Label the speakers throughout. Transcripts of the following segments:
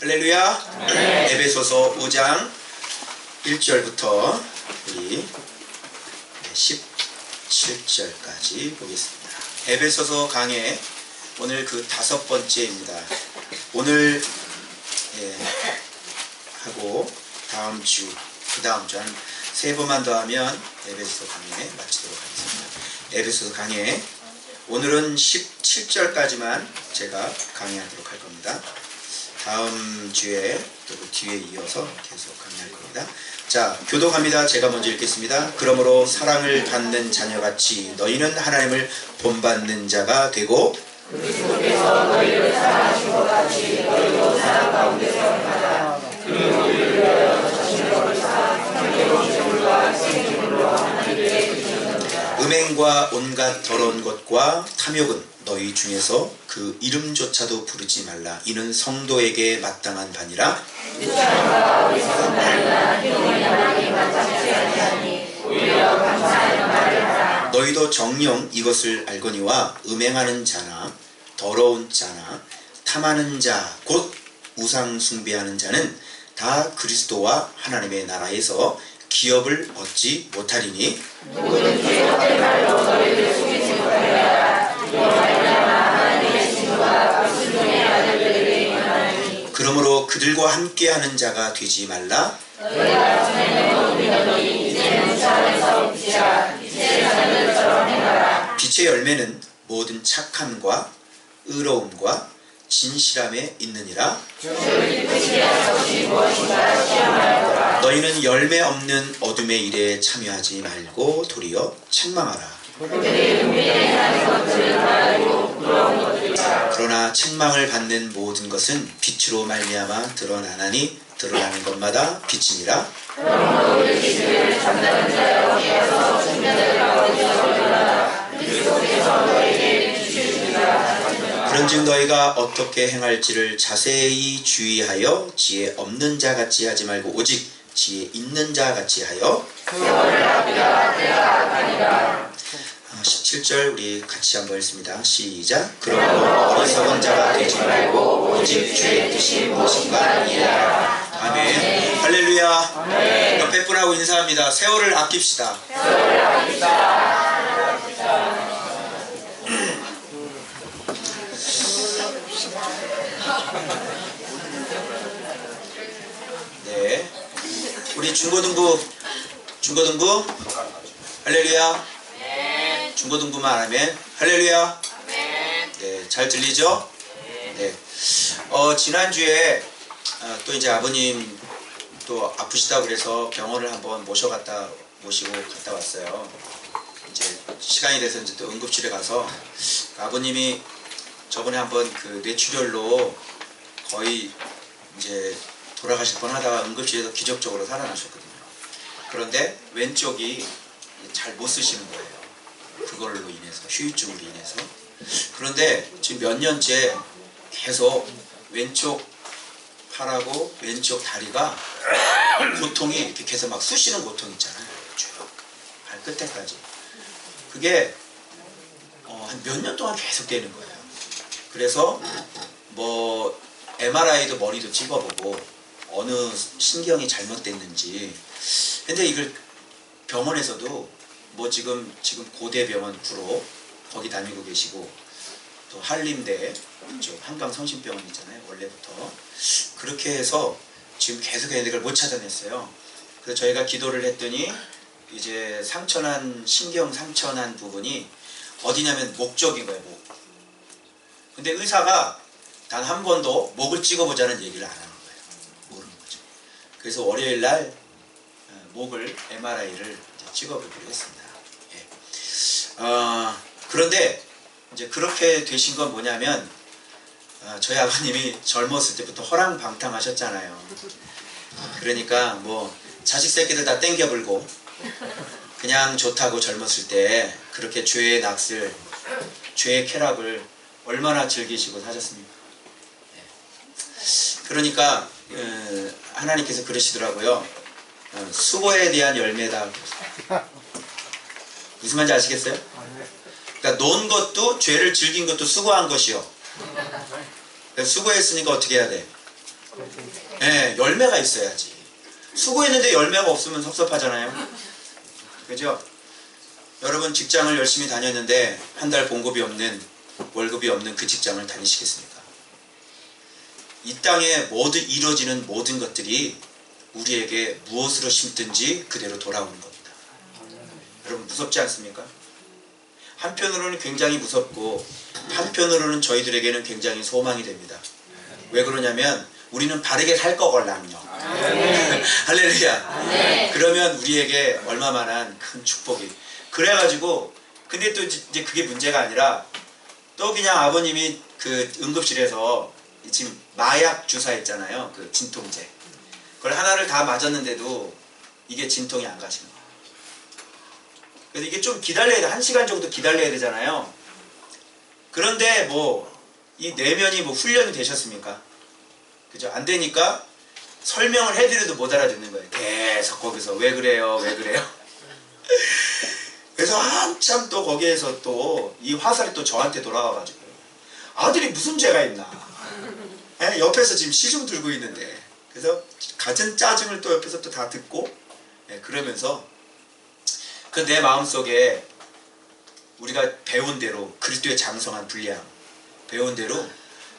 Speaker 1: 할렐루야. 네. 에베소서 5장 1절부터 우리 17절까지 보겠습니다. 에베소서 강의 오늘 그 5번째입니다. 오늘 하고 다음 주, 그 다음 주 한 3번만 더 하면 에베소서 강의 마치도록 하겠습니다. 에베소서 강의 오늘은 17절까지만 제가 강의하도록 할 겁니다. 다음 주에 또 그 뒤에 이어서 계속 강의할 겁니다. 자, 교독합니다. 제가 먼저 읽겠습니다. 그러므로 사랑을 받는 자녀같이 너희는 하나님을 본받는 자가 되고
Speaker 2: 그리스도께서 너희를 사랑하신 것 같이 너희도 사랑 가운데서 행하라. 그리고 우리를 위하여 자신을 버리사 성령의 기쁨과 생기물로 하나님께 드리셨느니라.
Speaker 1: 음행과 온갖 더러운 것과 탐욕은 너희 중에서 그 이름조차도 부르지 말라. 이는 성도에게 마땅한 바니라.
Speaker 2: 유창과 어리석은 말이나 행동이 하나님께 마땅치 아니하니 오히려 감사하는 말을 하라.
Speaker 1: 너희도 정녕 이것을 알거니와 음행하는 자나 더러운 자나 탐하는 자 곧 우상 숭배하는 자는 다 그리스도와 하나님의 나라에서 기업을 얻지 못하리니
Speaker 2: 모든 죄악된 말로 너희를 속이지 못하여라.
Speaker 1: 그러므로 그들과 함께하는 자가 되지 말라.
Speaker 2: 너희가 전에는 어둠이더니 이제는 주 안에서 빛이라. 빛의 자녀들처럼 행하라.
Speaker 1: 빛의 열매는 모든 착함과 의로움과 진실함에 있느니라.
Speaker 2: 주를 기쁘시게 할 것이 무엇인가 시험하여보라.
Speaker 1: 너희는 열매 없는 어둠의 일에 참여하지 말고 도리어 책망하라.
Speaker 2: 그들이 은밀히 하는 것들을 말하고 부러운 것들이라.
Speaker 1: 그러나 책망을 받는 모든 것은 빛으로 말미암아 드러나나니 드러나는 것마다 빛이니라.
Speaker 2: 그러므로 우리 기술을 잠자는 자여 깨어서 충면을 가운데서 일어나라. 그리스도께서 너희에게 빛을 주리라.
Speaker 1: 그런즉 너희가 어떻게 행할지를 자세히 주의하여 지혜 없는 자 같이 하지 말고 오직 지혜 있는 자 같이 하여
Speaker 2: 세월을 아끼라. 때가 악하니라.
Speaker 1: 17절 우리 같이 한번 읽습니다. 시작. 그러므로 어리석은 자가 되지 말고 오직 주의 뜻이 무엇인가 이해하라. 아멘. 할렐루야.
Speaker 2: 아멘.
Speaker 1: 옆에 분하고 인사합니다. 세월을 아낍시다.
Speaker 2: 세월을 아낍시다.
Speaker 1: 네. 우리 중고등부 할렐루야. 중고등부만 하면 할렐루야. 네, 잘 들리죠? 네. 지난주에 또 이제 아버님 또 아프시다고 그래서 병원을 한번 모시고 갔다 왔어요. 이제 시간이 돼서 이제 또 응급실에 가서 아버님이 저번에 한번 그 뇌출혈로 거의 이제 돌아가실 뻔하다가 응급실에서 기적적으로 살아나셨거든요. 그런데 왼쪽이 잘 못 쓰시는 거예요. 그걸로 인해서, 후유증으로 인해서. 그런데 지금 몇 년째 계속 왼쪽 팔하고 왼쪽 다리가 고통이 이렇게 계속 막 쑤시는 고통 있잖아요. 쭉 발끝에까지. 그게 한 몇 년 동안 계속 되는 거예요. 그래서 뭐 MRI도 머리도 찍어보고 어느 신경이 잘못됐는지. 근데 이걸 병원에서도 뭐 지금 고대병원 구로 거기 다니고 계시고 또 한림대 쪽 한강성심병원 있잖아요. 원래부터 그렇게 해서 지금 계속 했는데 그걸 못 찾아냈어요. 그래서 저희가 기도를 했더니 이제 신경 상처난 부분이 어디냐면 목 쪽인 거예요. 목. 근데 의사가 단 한 번도 목을 찍어보자는 얘기를 안 하는 거예요. 모르는 거죠. 그래서 월요일 날 목을 MRI를 찍어보기로 했습니다. 예. 그런데 이제 그렇게 되신 건 뭐냐면 저희 아버님이 젊었을 때부터 허랑방탕하셨잖아요. 그러니까 뭐 자식 새끼들 다 땡겨불고 그냥 좋다고 젊었을 때 그렇게 죄의 낙슬, 죄의 쾌락을 얼마나 즐기시고 사셨습니까? 예. 그러니까 하나님께서 그러시더라고요. 수고에 대한 열매다. 무슨 말인지 아시겠어요? 그러니까 논 것도 죄를 즐긴 것도 수고한 것이요. 그러니까 수고했으니까 어떻게 해야 돼? 예, 열매가 있어야지. 수고했는데 열매가 없으면 섭섭하잖아요. 그죠? 여러분 직장을 열심히 다녔는데 한 달 봉급이 없는, 월급이 없는 그 직장을 다니시겠습니까? 이 땅에 모두 이루어지는 모든 것들이 우리에게 무엇으로 심든지 그대로 돌아오는 겁니다. 여러분 무섭지 않습니까? 한편으로는 굉장히 무섭고 한편으로는 저희들에게는 굉장히 소망이 됩니다. 왜 그러냐면 우리는 바르게 살 거걸랑요. 할렐루야. 그러면 우리에게 얼마만한 큰 축복이. 그래가지고 근데 또 이제 그게 문제가 아니라 또 그냥 아버님이 그 응급실에서 지금 마약 주사했잖아요. 그 진통제. 그걸 하나를 다 맞았는데도 이게 진통이 안 가시는 거예요. 그래서 이게 좀 기다려야 돼. 1시간 정도 기다려야 되잖아요. 그런데 뭐 이 내면이 뭐 훈련이 되셨습니까? 그죠? 안 되니까 설명을 해드려도 못 알아듣는 거예요. 계속 거기서 왜 그래요? 왜 그래요? 그래서 한참 또 거기에서 또 이 화살이 또 저한테 돌아와가지고 아들이 무슨 죄가 있나? 에? 옆에서 지금 시중 들고 있는데 그래서 갖은 짜증을 또 옆에서 또 다 듣고 그러면서 그 내 마음속에 우리가 배운 대로 그리스도의 장성한 분량 배운 대로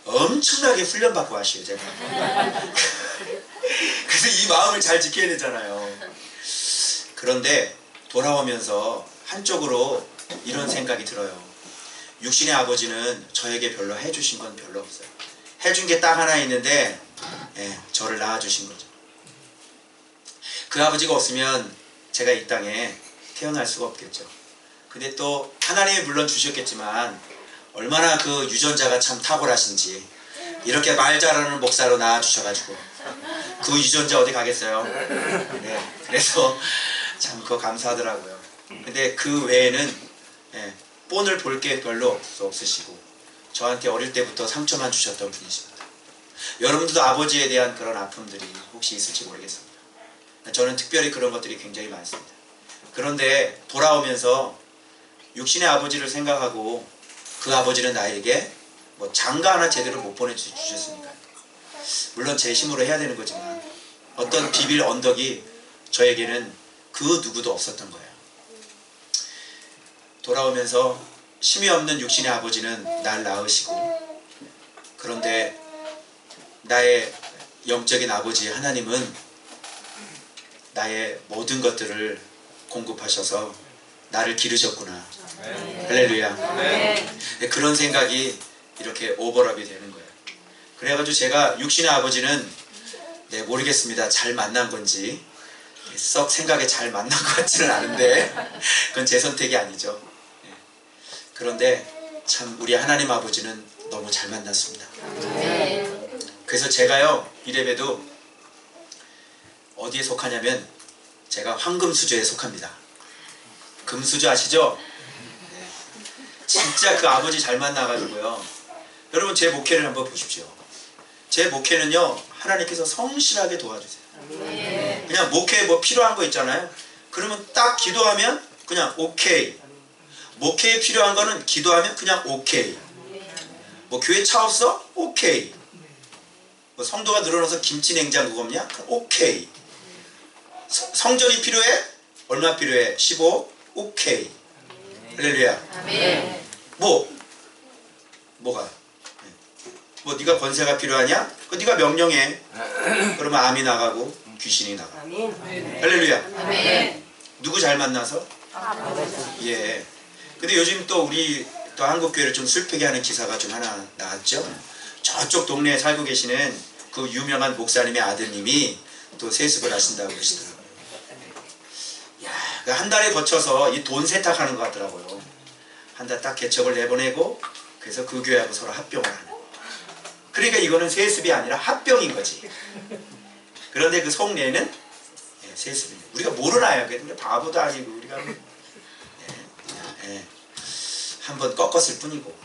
Speaker 1: 엄청나게 훈련받고 하시요 제가. 그래서 이 마음을 잘 지켜야 되잖아요. 그런데 돌아오면서 한쪽으로 이런 생각이 들어요. 육신의 아버지는 저에게 별로 해주신 건 별로 없어요. 해준 게 딱 하나 있는데 저를 낳아주신 거죠. 그 아버지가 없으면 제가 이 땅에 태어날 수가 없겠죠. 근데 또 하나님이 물론 주셨겠지만 얼마나 그 유전자가 참 탁월하신지 이렇게 말 잘하는 목사로 낳아주셔가지고 그 유전자 어디 가겠어요. 네, 그래서 참 그거 감사하더라고요. 근데 그 외에는 본을 볼 게 별로 없으시고 저한테 어릴 때부터 상처만 주셨던 분이십니다. 여러분들도 아버지에 대한 그런 아픔들이 혹시 있을지 모르겠습니다. 저는 특별히 그런 것들이 굉장히 많습니다. 그런데 돌아오면서 육신의 아버지를 생각하고 그 아버지는 나에게 뭐 장가 하나 제대로 못 보내주셨으니까요. 물론 제 힘으로 해야 되는 거지만 어떤 비빌 언덕이 저에게는 그 누구도 없었던 거예요. 돌아오면서 힘이 없는 육신의 아버지는 날 낳으시고 그런데 나의 영적인 아버지 하나님은 나의 모든 것들을 공급하셔서 나를 기르셨구나. 할렐루야. 그런 생각이 이렇게 오버랩이 되는 거예요. 그래가지고 제가 육신의 아버지는 모르겠습니다. 잘 만난 건지 썩 생각에 잘 만난 것 같지는 않은데 그건 제 선택이 아니죠. 그런데 참 우리 하나님 아버지는 너무 잘 만났습니다. 그래서 제가요 이래봬도 어디에 속하냐면 제가 황금수저에 속합니다. 금수저 아시죠? 진짜 그 아버지 잘 만나가지고요. 여러분 제 목회를 한번 보십시오. 제 목회는요 하나님께서 성실하게 도와주세요. 그냥 목회에 뭐 필요한 거 있잖아요. 그러면 딱 기도하면 그냥 오케이. 목회에 필요한 거는 기도하면 그냥 오케이. 뭐 교회 차 없어? 오케이. 뭐 성도가 늘어나서 김치 냉장고 없냐? 오케이. 성전이 필요해? 얼마 필요해? 15? 오케이. 할렐루야. 뭐가? 뭐 네가 권세가 필요하냐? 그 네가 명령해. 그러면 암이 나가고 귀신이 나가. 할렐루야. 누구 잘 만나서? 예. 근데 요즘 또 우리 또 한국 교회를 좀 슬프게 하는 기사가 좀 하나 나왔죠. 저쪽 동네에 살고 계시는 그 유명한 목사님의 아드님이 또 세습을 하신다고 그러시더라고요. 야, 한 달에 거쳐서 이 돈 세탁하는 것 같더라고요. 한 달 딱 개척을 내보내고 그래서 그 교회하고 서로 합병을 하는. 그러니까 이거는 세습이 아니라 합병인 거지. 그런데 그 속내는 세습입니다. 우리가 모르나요? 우리가 바보도 아니고 우리가 한번 꺾었을 뿐이고,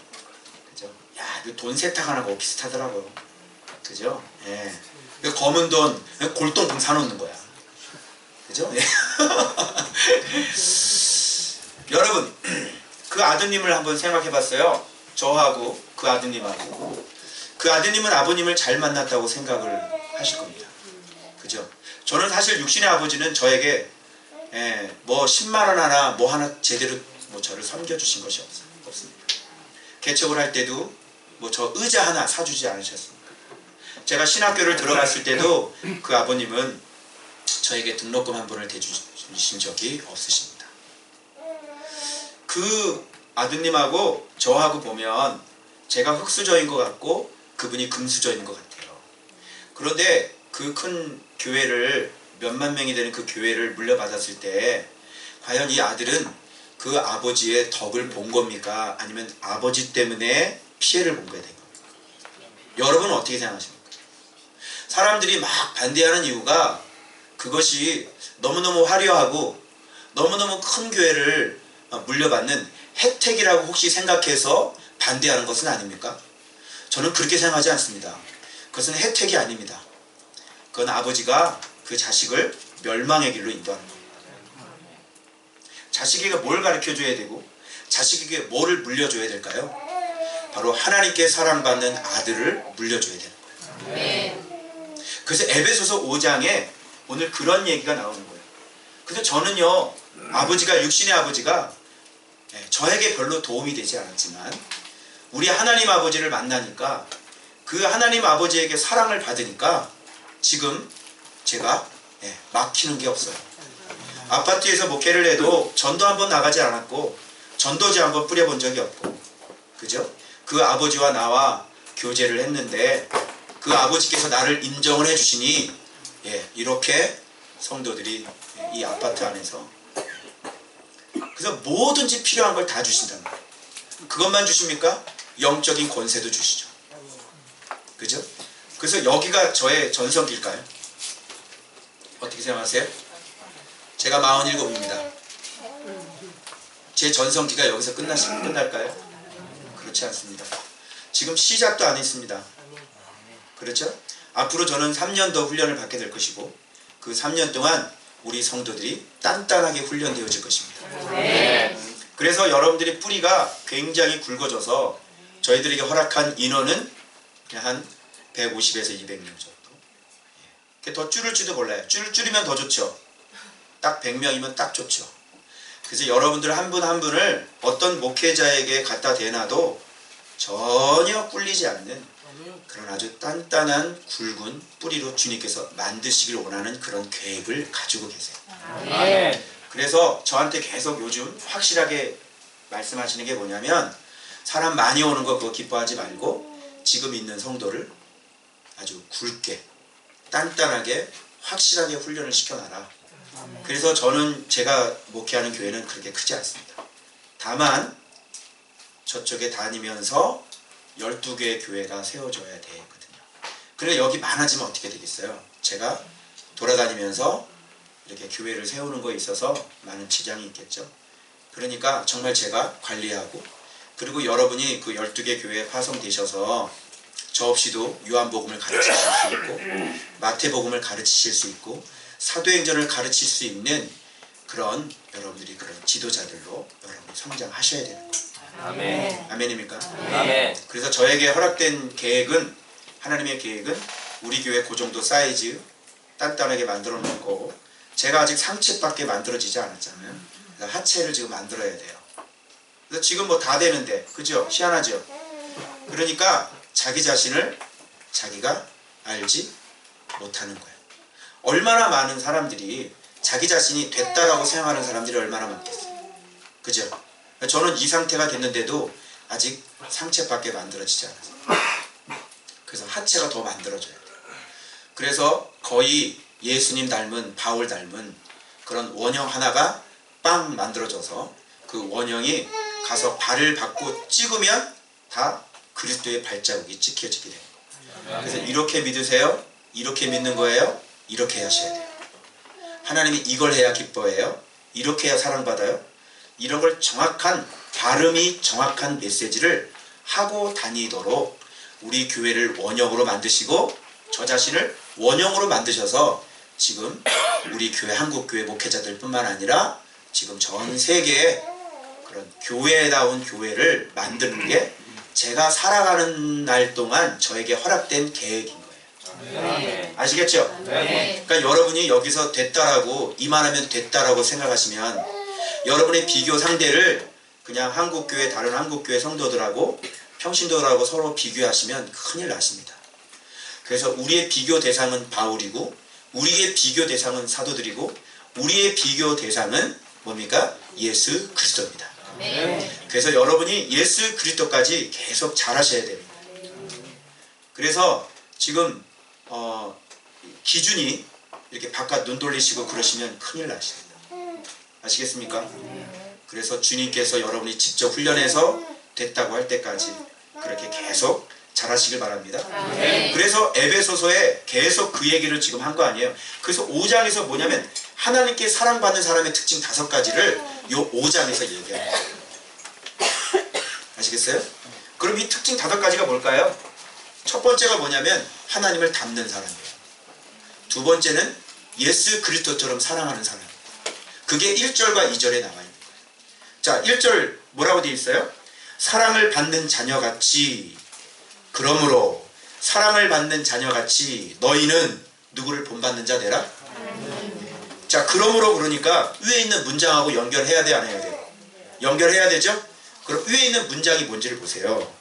Speaker 1: 그죠? 야, 돈 세탁하는 거 비슷하더라고요. 그죠? 예. 검은 돈, 골동품 사놓는 거야. 그죠? 예. 여러분, 그 아드님을 한번 생각해 봤어요. 저하고 그 아드님하고. 그 아드님은 아버님을 잘 만났다고 생각을 하실 겁니다. 그죠? 저는 사실 육신의 아버지는 저에게 뭐 10만 원 하나 뭐 하나 제대로 뭐 저를 섬겨주신 것이 없습니다. 개척을 할 때도 뭐 저 의자 하나 사주지 않으셨습니다. 제가 신학교를 들어갔을 때도 그 아버님은 저에게 등록금 한 번을 대주신 적이 없으십니다. 그 아드님하고 저하고 보면 제가 흙수저인 것 같고 그분이 금수저인 것 같아요. 그런데 그 큰 교회를 몇만 명이 되는 그 교회를 물려받았을 때 과연 이 아들은 그 아버지의 덕을 본 겁니까? 아니면 아버지 때문에 피해를 본 거야 된 겁니까? 여러분은 어떻게 생각하십니까? 사람들이 막 반대하는 이유가 그것이 너무너무 화려하고 너무너무 큰 교회를 물려받는 혜택이라고 혹시 생각해서 반대하는 것은 아닙니까? 저는 그렇게 생각하지 않습니다. 그것은 혜택이 아닙니다. 그건 아버지가 그 자식을 멸망의 길로 인도하는 겁니다. 자식에게 뭘 가르쳐줘야 되고 자식에게 뭐를 물려줘야 될까요? 바로 하나님께 사랑받는 아들을 물려줘야 되는 거예요. 그래서 에베소서 5장에 오늘 그런 얘기가 나오는 거예요. 그래서 저는요, 아버지가, 육신의 아버지가 저에게 별로 도움이 되지 않았지만 우리 하나님 아버지를 만나니까 그 하나님 아버지에게 사랑을 받으니까 지금 제가 막히는 게 없어요. 아파트에서 목회를 해도 전도 한번 나가지 않았고 전도지 한번 뿌려본 적이 없고, 그죠? 그 아버지와 나와 교제를 했는데 그 아버지께서 나를 인정을 해주시니 이렇게 성도들이 이 아파트 안에서 그래서 뭐든지 필요한 걸 다 주신단 말이에요. 그것만 주십니까? 영적인 권세도 주시죠. 그죠? 그래서 여기가 저의 전성기일까요? 어떻게 생각하세요? 제가 47입니다. 제 전성기가 여기서 끝날까요? 그렇지 않습니다. 지금 시작도 안 했습니다. 그렇죠? 앞으로 저는 3년 더 훈련을 받게 될 것이고 그 3년 동안 우리 성도들이 단단하게 훈련되어질 것입니다. 그래서 여러분들의 뿌리가 굉장히 굵어져서 저희들에게 허락한 인원은 그냥 한 150에서 200명 정도. 더 줄일지도 몰라요. 줄이면 더 좋죠. 딱 100명이면 딱 좋죠. 그래서 여러분들 한 분 한 분을 어떤 목회자에게 갖다 대놔도 전혀 꿀리지 않는 그런 아주 단단한 굵은 뿌리로 주님께서 만드시길 원하는 그런 계획을 가지고 계세요. 그래서 저한테 계속 요즘 확실하게 말씀하시는 게 뭐냐면 사람 많이 오는 거 그거 기뻐하지 말고 지금 있는 성도를 아주 굵게 단단하게 확실하게 훈련을 시켜놔라. 그래서 저는 제가 목회하는 교회는 그렇게 크지 않습니다. 다만 저쪽에 다니면서 12개의 교회가 세워져야 되거든요. 그래 여기 많아지면 어떻게 되겠어요? 제가 돌아다니면서 이렇게 교회를 세우는 거에 있어서 많은 지장이 있겠죠. 그러니까 정말 제가 관리하고 그리고 여러분이 그 12개 교회에 파송되셔서 저 없이도 요한복음을 가르치실 수 있고 마태복음을 가르치실 수 있고 사도행전을 가르칠 수 있는 그런 여러분들이 그런 지도자들로 여러분이 성장하셔야 되는 거예요. 아멘. 아멘입니까? 아멘. 그래서 저에게 허락된 계획은 하나님의 계획은 우리 교회 그 정도 사이즈 단단하게 만들어 놓고 제가 아직 상체밖에 만들어지지 않았잖아요. 그래서 하체를 지금 만들어야 돼요. 그래서 지금 뭐 다 되는데 그죠? 희한하죠? 그러니까 자기 자신을 자기가 알지 못하는 거예요. 얼마나 많은 사람들이 자기 자신이 됐다라고 생각하는 사람들이 얼마나 많겠어요. 그죠? 저는 이 상태가 됐는데도 아직 상체밖에 만들어지지 않았어요. 그래서 하체가 더 만들어져야 돼요. 그래서 거의 예수님 닮은 바울 닮은 그런 원형 하나가 빵 만들어져서 그 원형이 가서 발을 받고 찍으면 다 그리스도의 발자국이 찍혀지게 돼요. 그래서 이렇게 믿으세요. 이렇게 믿는 거예요. 이렇게 하셔야 돼요. 하나님이 이걸 해야 기뻐해요. 이렇게 해야 사랑받아요. 이런 걸 정확한 발음이 정확한 메시지를 하고 다니도록 우리 교회를 원형으로 만드시고 저 자신을 원형으로 만드셔서 지금 우리 교회 한국교회 목회자들 뿐만 아니라 지금 전 세계에 그런 교회다운 교회를 만드는 게 제가 살아가는 날 동안 저에게 허락된 계획인 거예요. 아시겠죠? 그러니까 여러분이 여기서 됐다라고 이만하면 됐다라고 생각하시면 여러분의 비교 상대를 그냥 한국교회 다른 한국교회 성도들하고 평신도들하고 서로 비교하시면 큰일 나십니다. 그래서 우리의 비교 대상은 바울이고 우리의 비교 대상은 사도들이고 우리의 비교 대상은 뭡니까? 예수 그리스도입니다. 그래서 여러분이 예수 그리스도까지 계속 잘하셔야 됩니다. 그래서 지금 기준이 이렇게 바깥 눈 돌리시고 그러시면 큰일 나십니다. 아시겠습니까? 그래서 주님께서 여러분이 직접 훈련해서 됐다고 할 때까지 그렇게 계속 잘하시길 바랍니다. 그래서 에베소서에 계속 그 얘기를 지금 한 거 아니에요. 그래서 5장에서 뭐냐면 하나님께 사랑받는 사람의 특징 5가지를 요 5장에서 얘기합니다. 아시겠어요? 그럼 이 특징 5가지가 뭘까요? 첫 번째가 뭐냐면 하나님을 닮는 사람이에요. 두 번째는 예수 그리스도처럼 사랑하는 사람. 그게 1절과 2절에 나와 있는 거예요. 자, 1절 뭐라고 되어 있어요? 사랑을 받는 자녀같이, 그러므로 사랑을 받는 자녀같이 너희는 누구를 본받는 자 되라? 자, 그러므로 그러니까 위에 있는 문장하고 연결해야 돼, 안 해야 돼요? 연결해야 되죠? 그럼 위에 있는 문장이 뭔지를 보세요.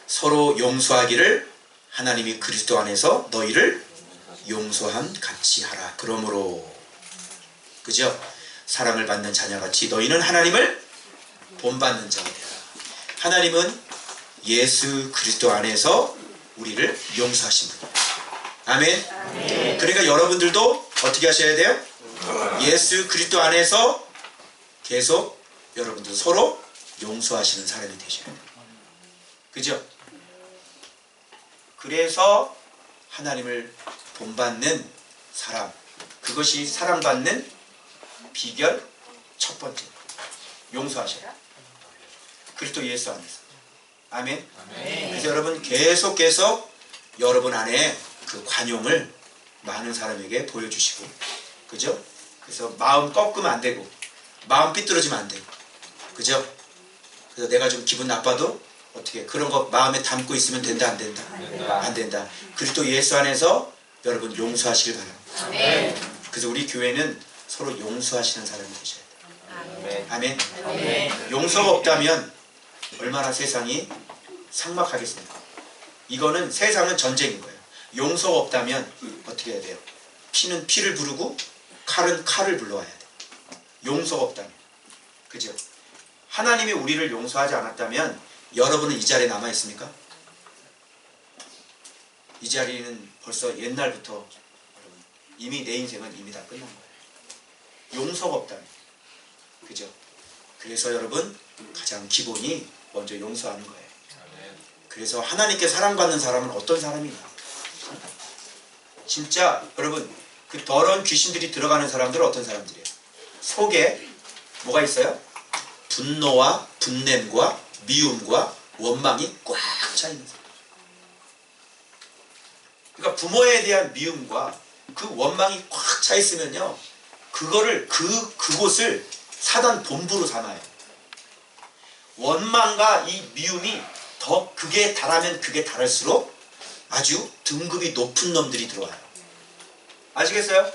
Speaker 1: 서로 용서하기를 하나님이 그리스도 안에서 너희를 용서함 같이 하라. 그러므로, 그죠? 사랑을 받는 자녀같이 너희는 하나님을 본받는 자가 되라. 하나님은 예수 그리스도 안에서 우리를 용서하신 분이에요. 아멘. 그러니까 여러분들도 어떻게 하셔야 돼요? 예수 그리스도 안에서 계속 여러분들 서로 용서하시는 사람이 되셔야 돼요. 그죠? 그래서 하나님을 본받는 사람, 그것이 사랑받는 비결 첫 번째, 용서하셔라. 그리스도 예수 안에서. 아멘. 그래서 여러분 계속 여러분 안에 그 관용을 많은 사람에게 보여주시고, 그죠? 그래서 마음 꺾으면 안 되고 마음 삐뚤어지면 안 되고, 그죠? 그래서 내가 좀 기분 나빠도 어떻게 그런 거 마음에 담고 있으면 된다, 안 된다? 안 된다. 그리스도 예수 안에서 여러분 용서하시길 바랍니다. 그래서 우리 교회는 서로 용서하시는 사람이 되셔야 돼요. 아멘. 용서가 없다면 얼마나 세상이 삭막하겠습니까? 이거는 세상은 전쟁인 거예요. 용서가 없다면 어떻게 해야 돼요? 피는 피를 부르고 칼은 칼을 불러와야 돼요. 용서가 없다면. 그죠? 하나님이 우리를 용서하지 않았다면 여러분은 이 자리에 남아 있습니까? 이 자리는 벌써 옛날부터 이미 내 인생은 이미 다 끝난 거예요. 용서가 없다면. 그죠? 그래서 여러분 가장 기본이 먼저 용서하는 거예요. 그래서 하나님께 사랑받는 사람은 어떤 사람이냐? 진짜 여러분 그 더러운 귀신들이 들어가는 사람들은 어떤 사람들이에요? 속에 뭐가 있어요? 분노와 분냄과 미움과 원망이 꽉 차 있는 사람. 그러니까 부모에 대한 미움과 그 원망이 꽉 차 있으면요, 그거를 그곳을 사단 본부로 삼아요. 원망과 이 미움이 더 극에 달하면 극에 달할수록 아주 등급이 높은 놈들이 들어와요. 아시겠어요?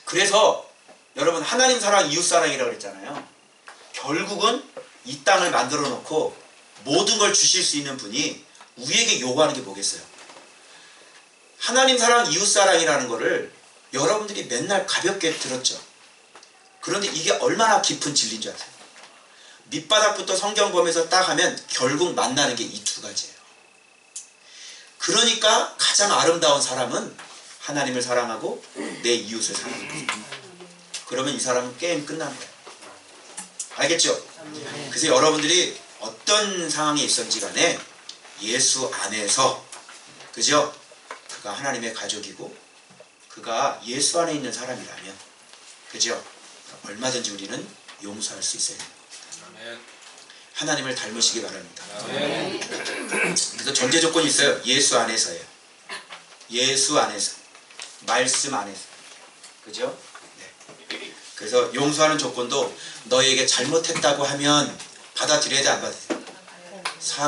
Speaker 1: 그래서 여러분 하나님 사랑 이웃 사랑이라고 그랬잖아요. 결국은 이 땅을 만들어 놓고 모든 걸 주실 수 있는 분이 우리에게 요구하는 게 뭐겠어요? 하나님 사랑 이웃 사랑이라는 거를 여러분들이 맨날 가볍게 들었죠. 그런데 이게 얼마나 깊은 진리인 줄 아세요? 밑바닥부터 성경 보면서 딱 하면 결국 만나는 게 이 2가지예요. 그러니까 가장 아름다운 사람은 하나님을 사랑하고 내 이웃을 사랑하는 거예요. 그러면 이 사람은 게임 끝난 거예요. 알겠죠? 그래서 여러분들이 어떤 상황에 있었는지 간에 예수 안에서, 그죠? 그가 하나님의 가족이고 그가 예수 안에 있는 사람이라면, 그죠? 얼마든지 우리는 용서할 수 있어야 됩니다. 하나님을 닮으시기 바랍니다. 그래서 전제 조건이 있어요. 예수 안에서예요. 예수 안에서, 말씀 안에서, 그죠? 네. 그래서 용서하는 조건도 너에게 잘못했다고 하면 받아들여야 돼, 안 받아들여야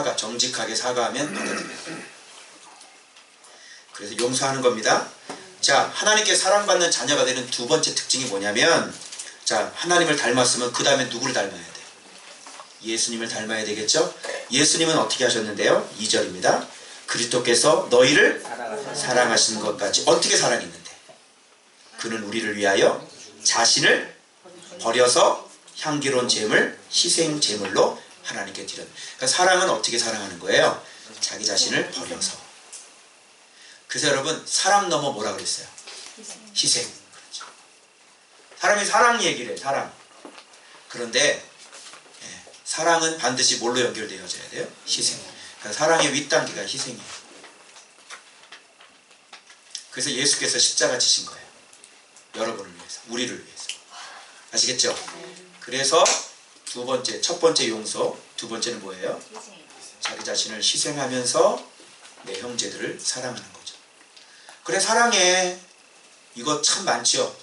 Speaker 1: 돼? 정직하게 사과하면 받아들여야 돼. 그래서 용서하는 겁니다. 자, 하나님께 사랑받는 자녀가 되는 두 번째 특징이 뭐냐면, 자, 하나님을 닮았으면 그 다음에 누구를 닮아야 돼? 예수님을 닮아야 되겠죠? 예수님은 어떻게 하셨는데요? 2절입니다. 그리스도께서 너희를 사랑하시는 것까지. 어떻게 사랑했는데? 그는 우리를 위하여 자신을 버려서 향기로운 제물, 희생 제물로 하나님께 드렸다. 그러니까 사랑은 어떻게 사랑하는 거예요? 자기 자신을 버려서. 그래서 여러분, 사랑 넘어 뭐라 그랬어요? 희생. 그렇죠. 사람이 사랑 얘기를 해, 사랑. 그런데 사랑은 반드시 뭘로 연결되어져야 돼요? 희생. 그러니까 사랑의 윗단계가 희생이에요. 그래서 예수께서 십자가 지신 거예요. 여러분을 위해서, 우리를 위해서. 아시겠죠? 그래서 두 번째, 첫 번째 용서, 두 번째는 뭐예요? 자기 자신을 희생하면서 내 형제들을 사랑하는 거죠. 그래, 사랑해. 이거 참 많죠.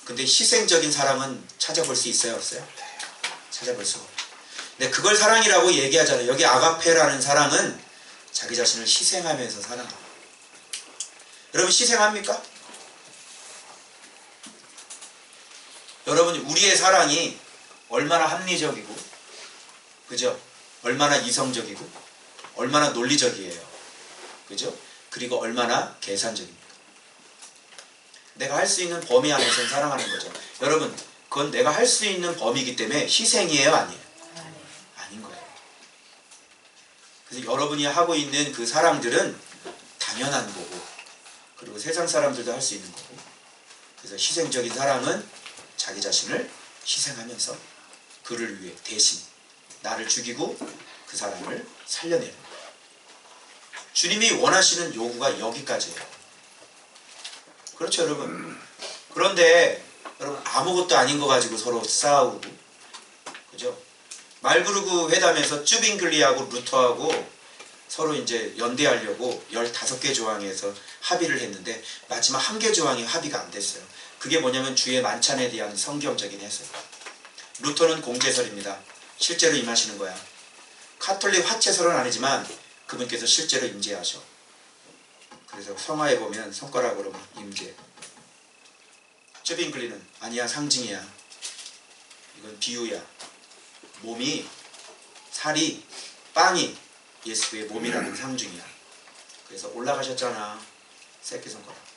Speaker 1: 근데 희생적인 사랑은 찾아볼 수 있어요, 없어요? 찾아볼 수가 없어요. 근데 그걸 사랑이라고 얘기하잖아요. 여기 아가페라는 사랑은 자기 자신을 희생하면서 사랑합니다. 여러분, 희생합니까? 여러분, 우리의 사랑이 얼마나 합리적이고, 그죠? 얼마나 이성적이고, 얼마나 논리적이에요. 그죠? 그리고 얼마나 계산적입니까? 내가 할 수 있는 범위 안에서 사랑하는 거죠. 여러분, 그건 내가 할 수 있는 범위이기 때문에 희생이에요, 아니에요? 아닌 거예요. 그래서 여러분이 하고 있는 그 사랑들은 당연한 거고, 그리고 세상 사람들도 할 수 있는 거고. 그래서 희생적인 사랑은 자기 자신을 희생하면서 그를 위해 대신 나를 죽이고 그 사람을 살려내는 거예요. 주님이 원하시는 요구가 여기까지예요. 그렇죠, 여러분? 그런데 여러분, 아무것도 아닌 거 가지고 서로 싸우고, 그죠? 말구르그 회담에서 쯔빙글리하고 루터하고 서로 이제 연대하려고 15개 조항에서 합의를 했는데 마지막 1개 조항이 합의가 안 됐어요. 그게 뭐냐면 주의 만찬에 대한 성경적인 해석. 루터는 공제설입니다. 실제로 임하시는 거야. 카톨릭 화채설은 아니지만 그분께서 실제로 임재하셔. 그래서 성화에 보면 손가락으로 임재. 쯔빙글리는 아니야, 상징이야. 이건 비유야. 몸이, 살이, 빵이 예수의 몸이라는 상징이야. 그래서 올라가셨잖아. 새끼손가락.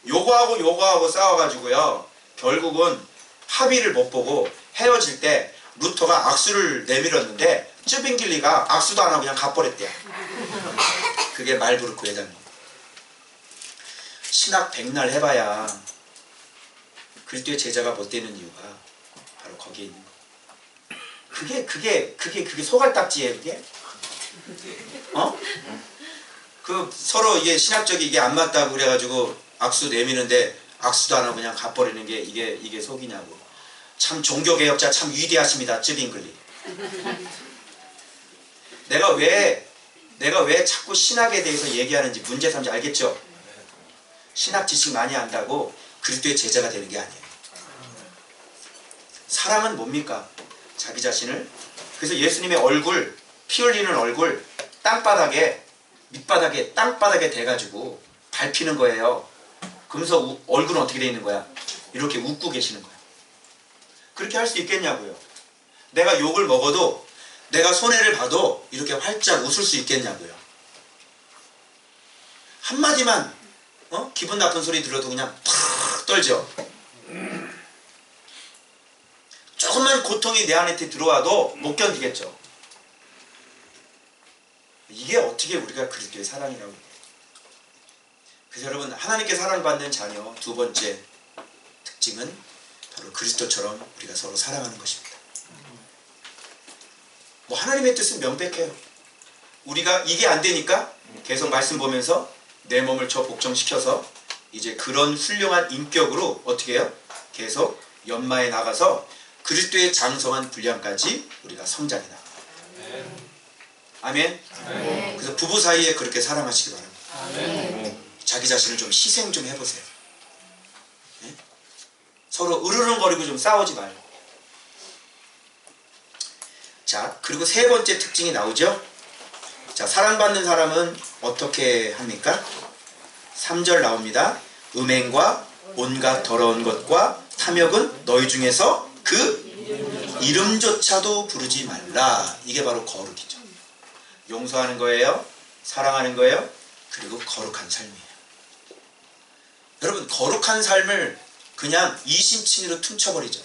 Speaker 1: 요거하고 싸워가지고요, 결국은 합의를 못 보고 헤어질 때 루터가 악수를 내밀었는데 쯔빙글리가 악수도 안 하고 그냥 가버렸대요. 그게 말부르크 회담입니다. 신학 백날 해봐야 그리스도의 제자가 못 되는 이유가 바로 거기에 있는 거예요. 그게 소갈딱지예요, 그게? 어? 그 서로 이게 신학적이 이게 안 맞다고 그래가지고 악수 내미는데 악수도 안 하고 그냥 가버리는 게 이게 속이냐고. 참 종교개혁자 참 위대하십니다, 쯔빙글리. 내가 왜 자꾸 신학에 대해서 얘기하는지 문제 삼지 알겠죠? 신학 지식 많이 안다고 그리스도의 제자가 되는 게 아니에요. 사랑은 뭡니까? 자기 자신을. 그래서 예수님의 얼굴, 피 흘리는 얼굴 땅바닥에, 밑바닥에, 땅바닥에 대가지고 밟히는 거예요. 그러면서 얼굴은 어떻게 돼 있는 거야? 이렇게 웃고 계시는 거야. 그렇게 할 수 있겠냐고요. 내가 욕을 먹어도, 내가 손해를 봐도 이렇게 활짝 웃을 수 있겠냐고요. 한마디만 기분 나쁜 소리 들어도 그냥 팍 떨죠. 조금만 고통이 내 안에 들어와도 못 견디겠죠. 이게 어떻게 우리가 그리스도의 사랑이라고 해요. 그래서 여러분, 하나님께 사랑받는 자녀 두 번째 특징은 바로 그리스도처럼 우리가 서로 사랑하는 것입니다. 뭐 하나님의 뜻은 명백해요. 우리가 이게 안 되니까 계속 말씀 보면서 내 몸을 저 복종시켜서 이제 그런 훌륭한 인격으로 어떻게 해요? 계속 연마에 나가서 그리스도의 장성한 분량까지 우리가 성장해 나가요. 아멘. 아멘. 그래서 부부 사이에 그렇게 사랑하시기 바랍니다. 아멘. 자기 자신을 좀 희생 좀 해보세요. 네? 서로 으르렁거리고 좀 싸우지 말고. 자, 그리고 세 번째 특징이 나오죠. 자, 사랑받는 사람은 어떻게 합니까? 3절 나옵니다. 음행과 온갖 더러운 것과 탐욕은 너희 중에서 그 이름조차도 부르지 말라. 이게 바로 거룩이죠. 용서하는 거예요. 사랑하는 거예요. 그리고 거룩한 삶이에요. 여러분, 거룩한 삶을 그냥 이심칭의로 퉁쳐버리죠.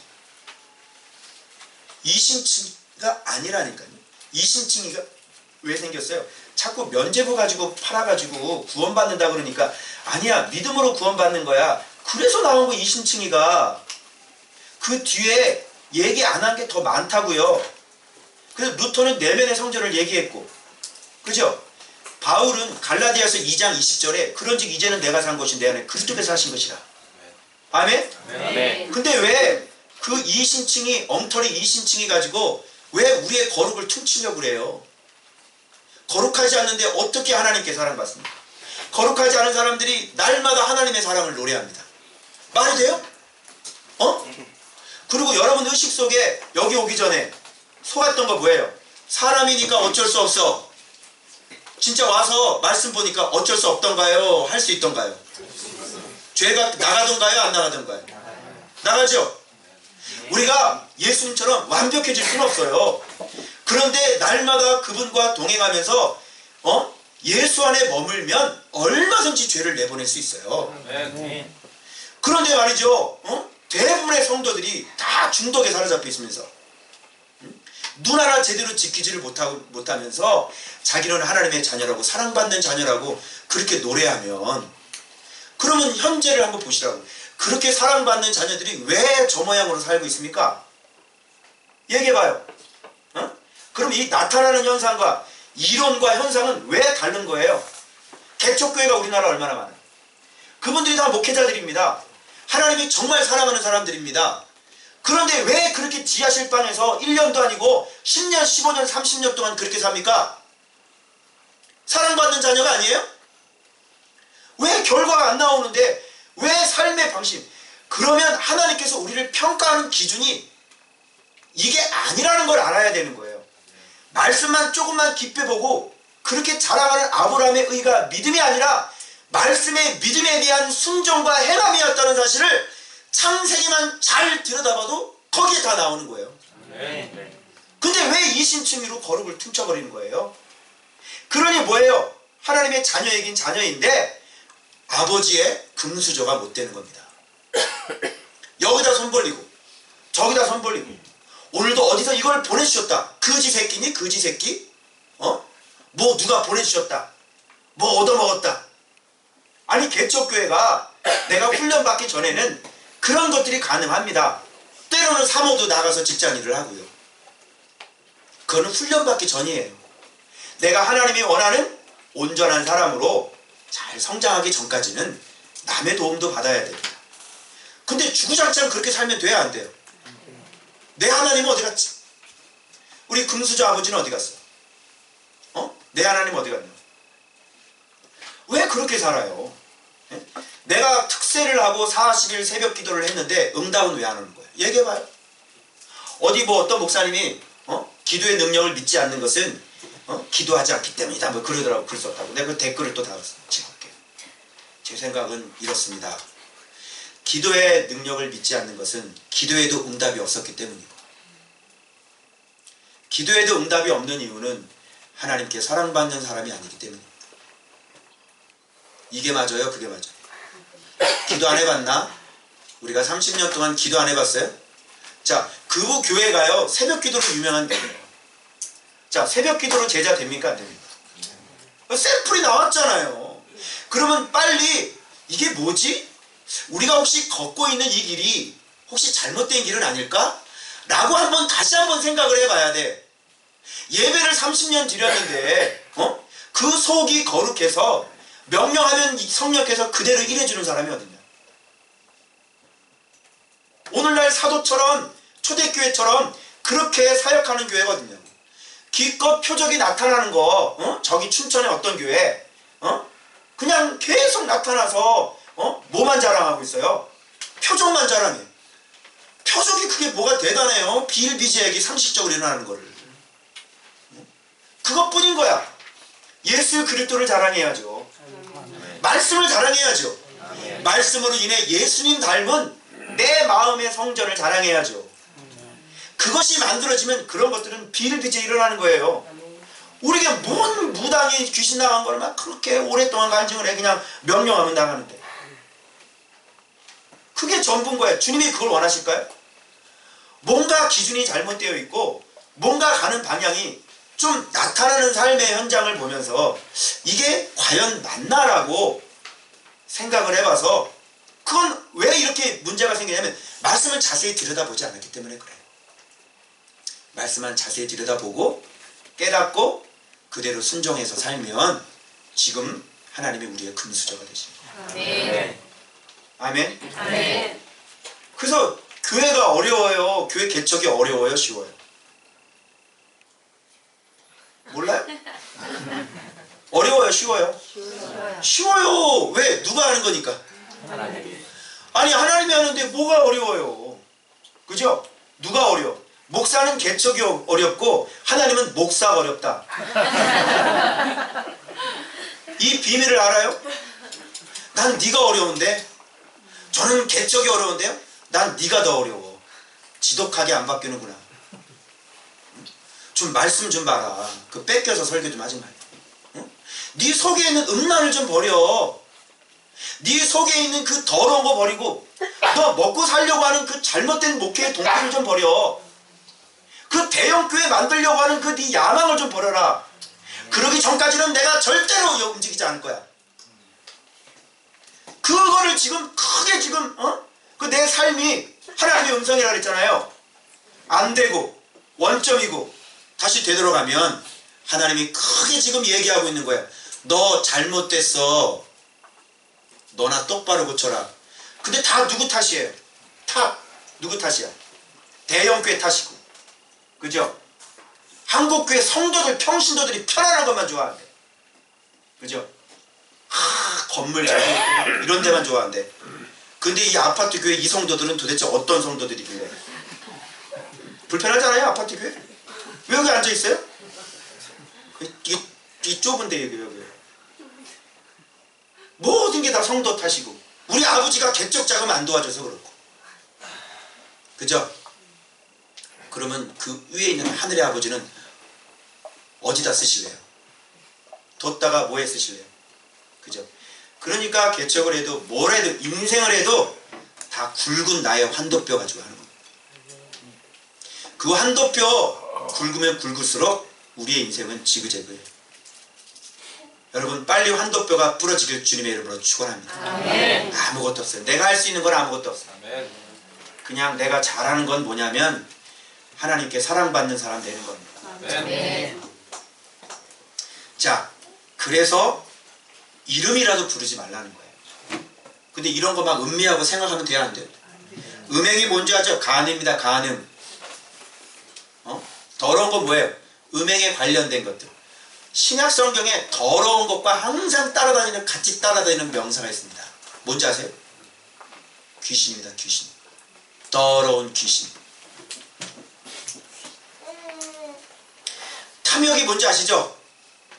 Speaker 1: 이심칭의가 아니라니까요. 이심칭의가 왜 생겼어요? 자꾸 면죄부 가지고 팔아가지고 구원받는다 그러니까 아니야, 믿음으로 구원받는 거야. 그래서 나온 거 이심칭의가. 그 뒤에 얘기 안 한 게 더 많다고요. 그래서 루터는 내면의 성전을 얘기했고, 그죠? 바울은 갈라디아서 2장 20절에 그런즉 이제는 내가 산 것이 내 안에 그리스도께서 하신 것이라. 아멘?
Speaker 2: 네.
Speaker 1: 근데 왜 그 이심칭의, 엉터리 이심칭의 가지고 왜 우리의 거룩을 퉁치려고 그래요? 거룩하지 않는데 어떻게 하나님께 사랑받습니까? 거룩하지 않은 사람들이 날마다 하나님의 사랑을 노래합니다. 말이 돼요? 그리고 여러분 의식 속에 여기 오기 전에 속았던 거 뭐예요? 사람이니까 어쩔 수 없어. 진짜 와서 말씀 보니까 어쩔 수 없던가요? 할 수 있던가요? 죄가 나가던가요? 안 나가던가요? 나가죠? 우리가 예수님처럼 완벽해질 수는 없어요. 그런데 날마다 그분과 동행하면서 예수 안에 머물면 얼마든지 죄를 내보낼 수 있어요. 그런데 말이죠, 대부분의 성도들이 다 중독에 사로잡혀 있으면서 눈 하나 제대로 지키지를 못하면서 자기는 하나님의 자녀라고 사랑받는 자녀라고 그렇게 노래하면, 그러면 현재를 한번 보시라고. 그렇게 사랑받는 자녀들이 왜 저 모양으로 살고 있습니까? 얘기해봐요. 그럼 이 나타나는 현상과 이론과 현상은 왜 다른 거예요? 개척교회가 우리나라 얼마나 많아요? 그분들이 다 목회자들입니다. 하나님이 정말 사랑하는 사람들입니다. 그런데 왜 그렇게 지하실 방에서 1년도 아니고 10년, 15년, 30년 동안 그렇게 삽니까? 사랑받는 자녀가 아니에요? 왜 결과가 안 나오는데 왜 삶의 방식? 그러면 하나님께서 우리를 평가하는 기준이 이게 아니라는 걸 알아야 되는 거예요. 말씀만 조금만 깊이 보고 그렇게 자랑하는 아브라함의 의가 믿음이 아니라 말씀의 믿음에 대한 순종과 행함이었다는 사실을 창세기만 잘 들여다봐도 거기에 다 나오는 거예요. 근데 왜 이심칭의로 거룩을 퉁쳐버리는 거예요? 그러니 뭐예요? 하나님의 자녀이긴 자녀인데 아버지의 금수저가 못 되는 겁니다. 여기다 손 벌리고 저기다 손 벌리고 오늘도 어디서 이걸 보내주셨다. 거지 새끼니? 거지 새끼? 뭐 누가 보내주셨다. 뭐 얻어먹었다. 아니, 개척교회가 내가 훈련받기 전에는 그런 것들이 가능합니다. 때로는 사모도 나가서 직장일을 하고요. 그거는 훈련받기 전이에요. 내가 하나님이 원하는 온전한 사람으로 잘 성장하기 전까지는 남의 도움도 받아야 됩니다. 근데 주구장창 그렇게 살면 돼야 안 돼요? 내 하나님은 어디 갔지? 우리 금수저 아버지는 어디 갔어? 내 하나님 어디 갔냐? 왜 그렇게 살아요? 내가 특세를 하고 40일 새벽 기도를 했는데 응답은 왜 안 오는 거야? 얘기해봐요. 어디 뭐 어떤 목사님이 기도의 능력을 믿지 않는 것은 기도하지 않기 때문이다. 뭐 그러더라고. 글 썼다고. 내가 그 댓글을 또 달았어. 찍을게요. 제 생각은 이렇습니다. 기도의 능력을 믿지 않는 것은 기도에도 응답이 없었기 때문이고, 기도에도 응답이 없는 이유는 하나님께 사랑받는 사람이 아니기 때문입니다. 이게 맞아요? 그게 맞아요? 기도 안 해봤나? 우리가 30년 동안 기도 안 해봤어요? 자, 그부 교회가요 새벽 기도로 유명한 교회예요. 자, 새벽 기도로 제자 됩니까? 안 됩니까? 샘플이 나왔잖아요. 그러면 빨리 이게 뭐지? 우리가 혹시 걷고 있는 이 길이 혹시 잘못된 길은 아닐까? 라고 다시 한번 생각을 해봐야 돼. 예배를 30년 드렸는데 그 속이 거룩해서 명령하면 성령께서 그대로 일해주는 사람이 어딨냐? 오늘날 사도처럼 초대교회처럼 그렇게 사역하는 교회가 어딨냐? 기껏 표적이 나타나는 거 저기 춘천에 어떤 교회 그냥 계속 나타나서 뭐만 자랑하고 있어요? 표적만 자랑해. 표적이 그게 뭐가 대단해요? 비일비재하게 상식적으로 일어나는 거를. 그것뿐인 거야. 예수 그리스도를 자랑해야죠. 말씀을 자랑해야죠. 말씀으로 인해 예수님 닮은 내 마음의 성전을 자랑해야죠. 그것이 만들어지면 그런 것들은 비일비재 일어나는 거예요. 우리가 뭔 무당이 귀신 나간 걸 막 그렇게 오랫동안 간증을 해. 그냥 명령하면 나가는데. 그게 전부인 거예요. 주님이 그걸 원하실까요? 뭔가 기준이 잘못되어 있고 뭔가 가는 방향이 좀 나타나는 삶의 현장을 보면서 이게 과연 맞나라고 생각을 해봐서 그건 왜 이렇게 문제가 생기냐면 말씀을 자세히 들여다보지 않았기 때문에 그래요. 말씀만 자세히 들여다보고 깨닫고 그대로 순종해서 살면 지금 하나님이 우리의 금수저가 되십니다.
Speaker 2: 아멘.
Speaker 1: 아멘.
Speaker 2: 아멘.
Speaker 1: 그래서 교회가 어려워요? 교회 개척이 어려워요? 쉬워요? 몰라요? 어려워요? 쉬워요? 쉬워요. 왜? 누가 하는 거니까? 아니 하나님이 하는데 뭐가 어려워요? 그죠? 누가 어려워? 목사는 개척이 어렵고 하나님은 목사가 어렵다. 이 비밀을 알아요? 난 네가 어려운데 저는 개척이 어려운데요? 난 네가 더 어려워. 지독하게 안 바뀌는구나. 좀 말씀 좀 봐라. 그 뺏겨서 설교 좀 하지 말고. 응? 네 속에 있는 음란을 좀 버려. 네 속에 있는 그 더러운 거 버리고 너 먹고 살려고 하는 그 잘못된 목회의 동기를 좀 버려. 그 대형교회 만들려고 하는 그 네 야망을 좀 버려라. 그러기 전까지는 내가 절대로 움직이지 않을 거야. 그거를 지금 크게 지금 그 내 삶이 하나님의 음성이라 그랬잖아요. 안 되고 원점이고 다시 되돌아가면 하나님이 크게 지금 얘기하고 있는 거야. 너 잘못됐어. 너나 똑바로 고쳐라. 근데 다 누구 탓이에요? 다 누구 탓이야? 대형교회 탓이고. 그죠? 한국교회 성도들, 평신도들이 편안한 것만 좋아한대. 그죠? 건물 잘 이런 데만 좋아한대. 근데 이 아파트 교회 이 성도들은 도대체 어떤 성도들이길래? 불편하잖아요, 아파트 교회? 왜 여기 앉아있어요? 이 좁은데 여기. 모든 게 다 성도 탓이고 우리 아버지가 개척 자금 안 도와줘서 그렇고. 그죠? 그러면 그 위에 있는 하늘의 아버지는 어디다 쓰실래요? 뒀다가 뭐에 쓰실래요? 그죠? 그러니까 개척을 해도 뭘 해도 인생을 해도 다 굵은 나의 환도뼈 가지고 하는 겁니다. 그 환도뼈 굵으면 굵을수록 우리의 인생은 지그재그예요. 여러분 빨리 환도뼈가 부러지길 주님의 이름으로 축원합니다.
Speaker 2: 아멘.
Speaker 1: 아무것도 없어요. 내가 할 수 있는 건 아무것도 없어요.
Speaker 3: 아멘.
Speaker 1: 그냥 내가 잘하는 건 뭐냐면 하나님께 사랑받는 사람 되는 겁니다.
Speaker 2: 아멘.
Speaker 1: 자, 그래서 이름이라도 부르지 말라는 거예요. 근데 이런 거 막 음미하고 생각하면 돼야 안 돼요? 음행이 뭔지 아죠? 간음입니다. 간음. 더러운 건 뭐예요? 음행에 관련된 것들. 신약 성경에 더러운 것과 항상 따라다니는, 같이 따라다니는 명사가 있습니다. 뭔지 아세요? 귀신입니다. 귀신. 더러운 귀신. 탐욕이 뭔지 아시죠?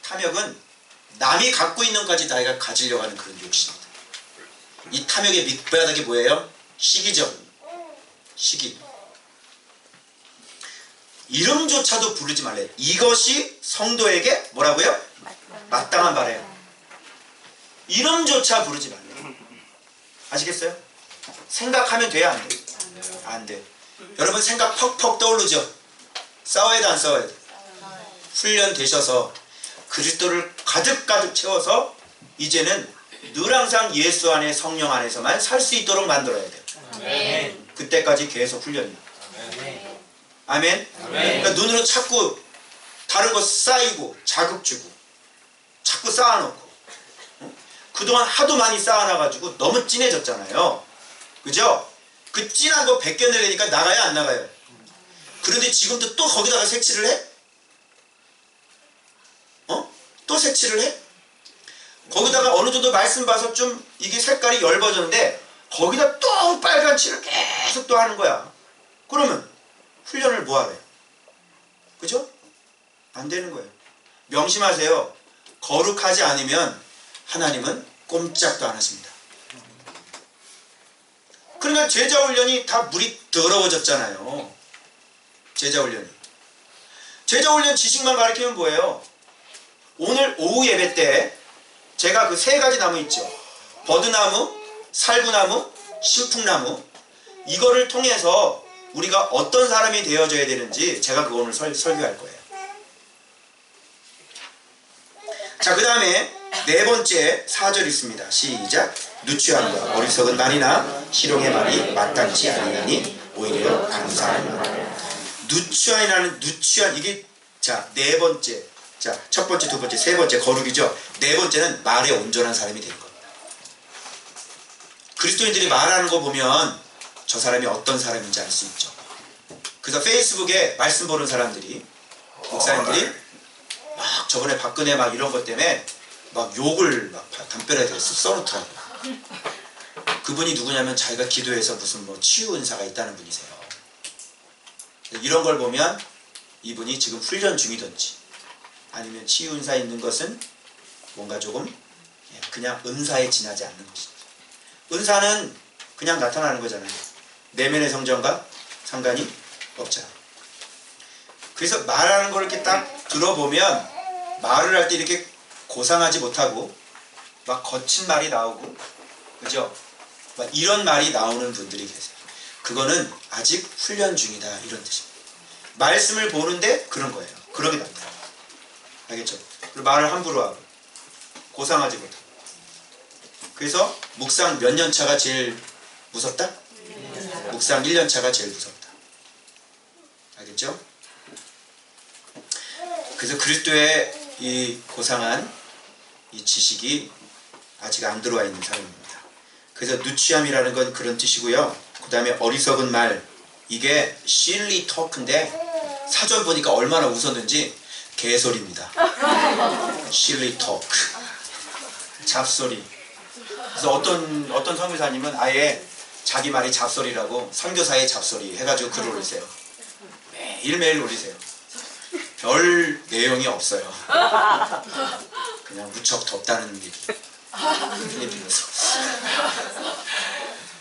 Speaker 1: 탐욕은 남이 갖고 있는 것까지 자기가 가지려고 하는 그런 욕심입니다. 이 탐욕의 밑바닥이 뭐예요? 시기죠. 시기. 이름조차도 부르지 말래. 이것이 성도에게 뭐라고요? 마땅한 바래요. 이름조차 부르지 말래. 아시겠어요? 생각하면 돼야 안 돼? 안 돼. 여러분 생각 퍽퍽 떠오르죠? 싸워야 돼 안 싸워야 돼? 훈련되셔서 그리스도를 가득가득 채워서 이제는 늘 항상 예수 안에 성령 안에서만 살 수 있도록 만들어야 돼요.
Speaker 2: 아멘.
Speaker 1: 그때까지 계속 훈련이에요.
Speaker 3: 아멘.
Speaker 1: 아멘? 그러니까 눈으로 자꾸 다른 거 쌓이고 자극 주고 자꾸 쌓아놓고 그동안 하도 많이 쌓아놔가지고 너무 진해졌잖아요. 그죠? 그 진한 거 벗겨내려니까 나가요 안 나가요? 그런데 지금도 또 거기다가 색칠을 해? 또 색칠을 해? 거기다가 어느 정도 말씀 봐서 좀 이게 색깔이 엷어졌는데 거기다 또 빨간 칠을 계속 또 하는 거야. 그러면 훈련을 뭐하래? 그죠? 안 되는 거예요. 명심하세요. 거룩하지 않으면 하나님은 꼼짝도 안 하십니다. 그러니까 제자훈련이 다 물이 더러워졌잖아요. 제자훈련이. 제자훈련 지식만 가르치면 뭐예요? 오늘 오후 예배 때 제가 그 세 가지 나무 있죠. 버드나무, 살구나무, 신풍나무, 이거를 통해서 우리가 어떤 사람이 되어져야 되는지 제가 그 오늘 설교할 거예요. 자, 그 다음에 네 번째 4절 있습니다. 시작. 누추함과 어리석은 말이나 희롱의 말이 마땅치 아니하니 오히려 감사한 말. 누추한 이게 자, 네 번째. 자, 첫 번째, 두 번째, 세 번째 거룩이죠. 네 번째는 말에 온전한 사람이 되는 겁니다. 그리스도인들이 말하는 거 보면 저 사람이 어떤 사람인지 알 수 있죠. 그래서 페이스북에 말씀 보는 사람들이, 목사님들이 막 저번에 박근혜 막 이런 것 때문에 막 욕을 막 담벼락에 써놓더라고요. 그분이 누구냐면 자기가 기도해서 무슨 뭐 치유 은사가 있다는 분이세요. 이런 걸 보면 이분이 지금 훈련 중이든지 아니면 치유 은사 있는 것은 뭔가 조금 그냥 은사에 지나지 않는 것이죠. 은사는 그냥 나타나는 거잖아요. 내면의 성전과 상관이 없잖아요. 그래서 말하는 걸 이렇게 딱 들어보면 말을 할 때 이렇게 고상하지 못하고 막 거친 말이 나오고, 그죠? 막 이런 말이 나오는 분들이 계세요. 그거는 아직 훈련 중이다 이런 뜻입니다. 말씀을 보는데 그런 거예요. 그러게 나타나요. 알겠죠? 그리고 말을 함부로 하고 고상하지 못하고. 그래서 묵상 몇 년 차가 제일 무섭다? 묵상 1년 차가 제일 무섭다. 알겠죠? 그래서 그리스도의 이 고상한 이 지식이 아직 안 들어와 있는 사람입니다. 그래서 누추함이라는 건 그런 뜻이고요. 그 다음에 어리석은 말, 이게 silly talk인데 사전 보니까 얼마나 웃었는지 개소리입니다. silly talk, 잡소리. 그래서 어떤 선교사님은 아예 자기 말이 잡소리라고 선교사의 잡소리 해가지고 글을 올리세요. 매일매일 올리세요. 별 내용이 없어요. 그냥 무척 덥다는 얘기. 필리핀에서.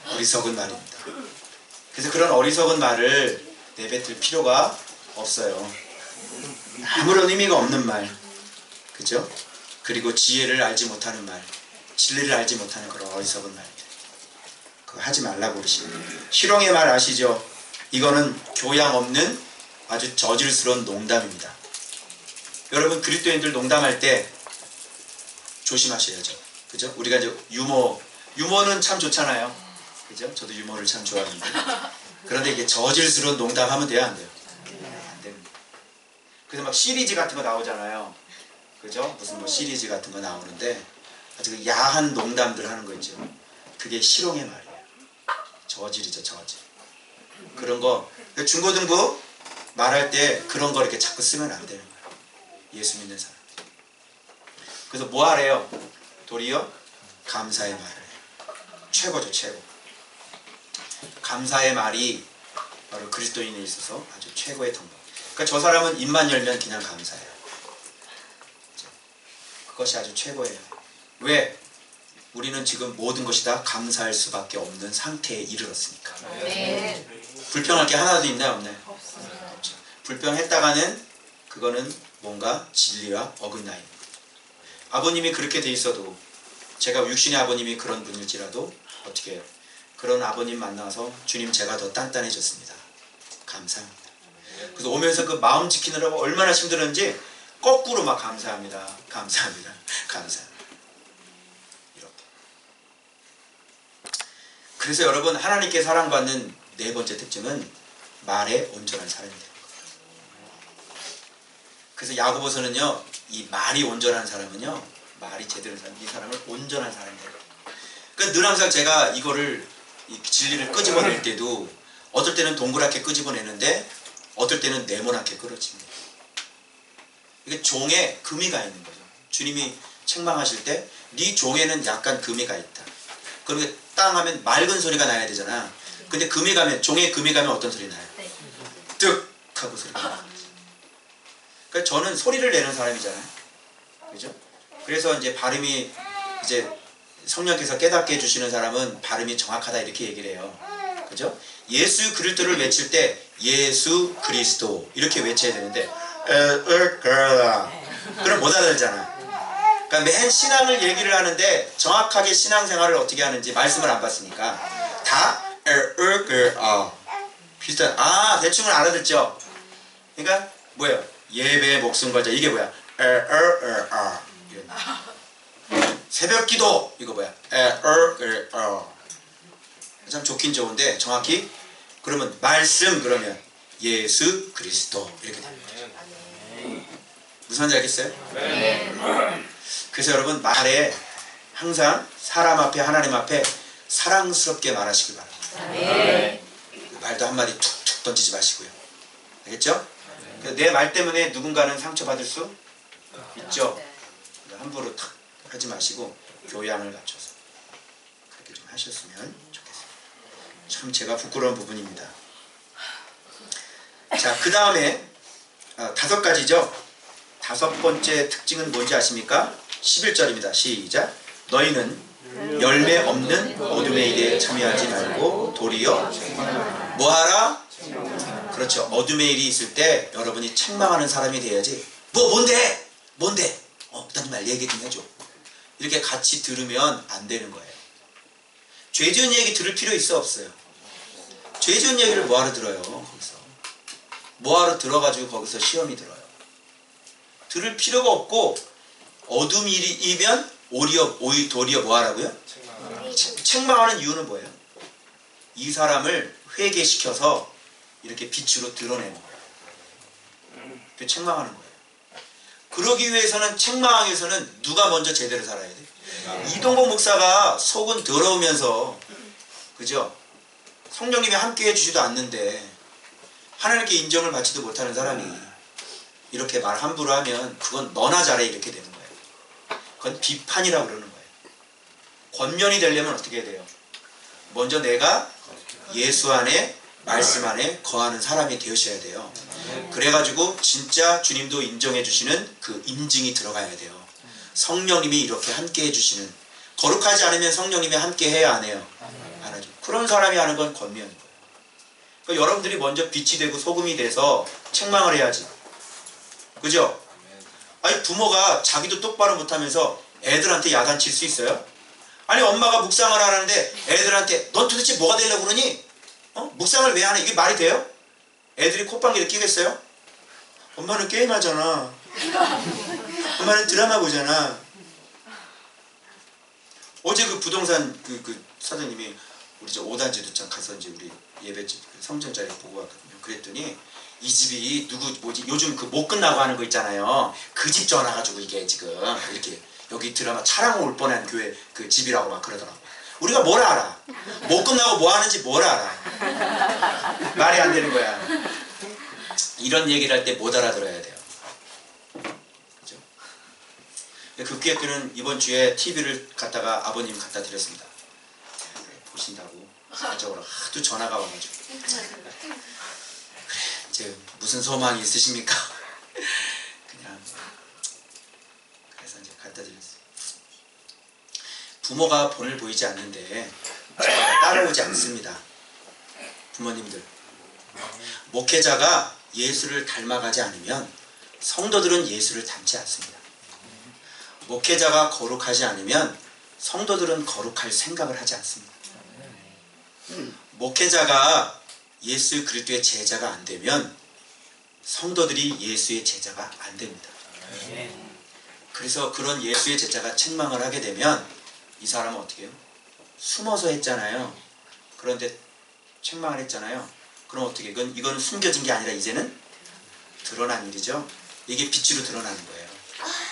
Speaker 1: 어리석은 말입니다. 그래서 그런 어리석은 말을 내뱉을 필요가 없어요. 아무런 의미가 없는 말, 그죠? 그리고 지혜를 알지 못하는 말, 진리를 알지 못하는 그런 어리석은 말입니다. 그거 하지 말라고 그러시는. 희롱의 말 아시죠? 이거는 교양 없는 아주 저질스러운 농담입니다. 여러분 그리스도인들 농담할 때 조심하셔야죠. 그죠? 우리가 이제 유머는 참 좋잖아요. 그죠? 저도 유머를 참 좋아하는데. 그런데 이게 저질스러운 농담하면 돼요, 안 돼요? 안 됩니다. 그래서 막 시리즈 같은 거 나오잖아요. 그죠? 무슨 뭐 시리즈 같은 거 나오는데 아주 야한 농담들 하는 거 있죠. 그게 희롱의 말이에요. 저질이죠, 저질. 그런 거 중고등부 말할 때 그런 거 이렇게 자꾸 쓰면 안 되는 거예요. 예수 믿는 사람. 그래서 뭐 하래요? 도리어 감사의 말을 해요. 최고죠, 최고. 감사의 말이 바로 그리스도인에 있어서 아주 최고의 통로. 그러니까 저 사람은 입만 열면 그냥 감사해요. 그것이 아주 최고예요. 왜? 우리는 지금 모든 것이 다 감사할 수밖에 없는 상태에 이르렀으니까.
Speaker 2: 네.
Speaker 1: 불평할 게 하나도 있나요, 없나요?
Speaker 2: 없습니다.
Speaker 1: 없죠. 불평했다가는 그거는 뭔가 진리와 어긋나 있는 거죠. 아버님이 그렇게 돼 있어도, 제가 육신의 아버님이 그런 분일지라도 어떻게 해요? 그런 아버님 만나서 주님 제가 더 단단해졌습니다. 감사합니다. 그래서 오면서 그 마음 지키느라고 얼마나 힘들었는지 거꾸로 막 감사합니다. 감사합니다. 감사합니다. 이렇게. 그래서 여러분 하나님께 사랑받는 네 번째 특징은 말에 온전한 사람이 되는 거예요. 그래서 야고보서는요, 이 말이 온전한 사람은요, 말이 제대로 사람, 이 사람을 온전한 사람이 돼요. 그러니까 늘 항상 제가 이거를 이 진리를 끄집어낼 때도 어떨 때는 동그랗게 끄집어내는데 어떨 때는 네모나게 끌어집니다. 이게 종에 금이 가 있는 거죠. 주님이 책망하실 때 네 종에는 약간 금이 가 있다. 그러면 땅 하면 맑은 소리가 나야 되잖아. 근데 금이 가면, 종에 금이 가면 어떤 소리 나요? 뜩 하고 소리가 나요. 그러니까 저는 소리를 내는 사람이잖아요. 그죠? 그래서 이제 발음이 이제 성령께서 깨닫게 해주시는 사람은 발음이 정확하다 이렇게 얘기를 해요. 그죠? 예수 그리스도를 외칠 때 예수 그리스도 이렇게 외쳐야 되는데 그럼 못 알아들잖아. 그러니까 맨 신앙을 얘기를 하는데 정확하게 신앙생활을 어떻게 하는지 말씀을 안 봤으니까 다 비슷한 대충은 알아듣죠. 그러니까 뭐예요? 예배 목숨 걸자 이게 뭐야? 새벽기도 이거 뭐야? 참 좋긴 좋은데 정확히 그러면 말씀 그러면 예수 그리스도 이렇게 됩니다. 무슨 말인지 알겠어요?
Speaker 2: 네.
Speaker 1: 그래서 여러분 말에 항상 사람 앞에 하나님 앞에 사랑스럽게 말하시길 바랍니다.
Speaker 2: 네.
Speaker 1: 말도 한마디 툭툭 던지지 마시고요. 알겠죠? 내 말 때문에 누군가는 상처받을 수 있죠. 함부로 탁 하지 마시고 교양을 갖춰서 그렇게 좀 하셨으면 좋겠습니다. 참 제가 부끄러운 부분입니다. 자, 그 다음에 5가지죠. 5번째 특징은 뭔지 아십니까? 11절입니다. 시작. 너희는 열매 없는 어둠의 일에 참여하지 말고 도리어 뭐하라? 그렇죠. 어둠의 일이 있을 때 여러분이 책망하는 사람이 돼야지. 뭔데? 나 좀 얘기 좀 해줘. 이렇게 같이 들으면 안 되는 거예요. 죄 지은 얘기 들을 필요 있어 없어요? 죄 지은 얘기를 뭐하러 들어요? 거기서 뭐하러 들어가지고 거기서 시험이 들어요. 들을 필요가 없고 어둠 일이면 도리어 뭐하라고요? 책망하는 이유는 뭐예요? 이 사람을 회개시켜서 이렇게 빛으로 드러내는 거예요. 그 책망하는 거예요. 그러기 위해서는 책망하기 위해서는 누가 먼저 제대로 살아야 돼? 이동국 목사가 속은 더러우면서 그죠? 성령님이 함께 해주지도 않는데 하나님께 인정을 받지도 못하는 사람이 이렇게 말 함부로 하면 그건 너나 잘해 이렇게 되는 거예요. 그건 비판이라고 그러는 거예요. 권면이 되려면 어떻게 해야 돼요? 먼저 내가 예수 안에 말씀 안에 거하는 사람이 되셔야 돼요. 그래가지고 진짜 주님도 인정해 주시는 그 인증이 들어가야 돼요. 성령님이 이렇게 함께 해주시는, 거룩하지 않으면 성령님이 함께 해야 안 해요? 안 하죠. 그런 사람이 하는 건 권면인 거예요. 그러니까 여러분들이 먼저 빛이 되고 소금이 돼서 책망을 해야지. 그죠? 아니 부모가 자기도 똑바로 못하면서 애들한테 야단칠 수 있어요? 아니 엄마가 묵상을 하는데 애들한테 넌 도대체 뭐가 되려고 그러니? 묵상을 왜 하냐? 이게 말이 돼요? 애들이 콧방귀를 끼겠어요? 엄마는 게임하잖아. 엄마는 드라마 보잖아. 어제 그 부동산 그 사장님이 우리 저 5단지 도창 가서 이제 우리 예배집 성전자리 보고 왔거든요. 그랬더니 이 집이 요즘 그 못 끝나고 하는 거 있잖아요. 그 집 전화가지고 이게 지금 이렇게 여기 드라마 촬영 올 뻔한 교회 그 집이라고 막 그러더라고. 우리가 뭘 알아? 못 끝나고 뭐 하는지 뭘 알아? 말이 안 되는 거야. 이런 얘기를 할 때 못 알아들어야 돼요. 그죠? 그 교회는 이번 주에 TV를 갖다가 아버님 갖다 드렸습니다. 보신다고 가져오라 하도 전화가 와가지고 그래 이제 무슨 소망이 있으십니까? 그냥 그래서 이제 갖다 드렸어요. 부모가 본을 보이지 않는데 따라오지 않습니다. 부모님들 목회자가 예수를 닮아가지 않으면 성도들은 예수를 닮지 않습니다. 목회자가 거룩하지 않으면 성도들은 거룩할 생각을 하지 않습니다. 목회자가 예수 그리스도의 제자가 안 되면 성도들이 예수의 제자가 안 됩니다. 그래서 그런 예수의 제자가 책망을 하게 되면 이 사람은 어떻게 해요? 숨어서 했잖아요. 그런데 책망을 했잖아요. 그럼 어떻게 이건 숨겨진 게 아니라 이제는 드러난 일이죠. 이게 빛으로 드러나는 거예요.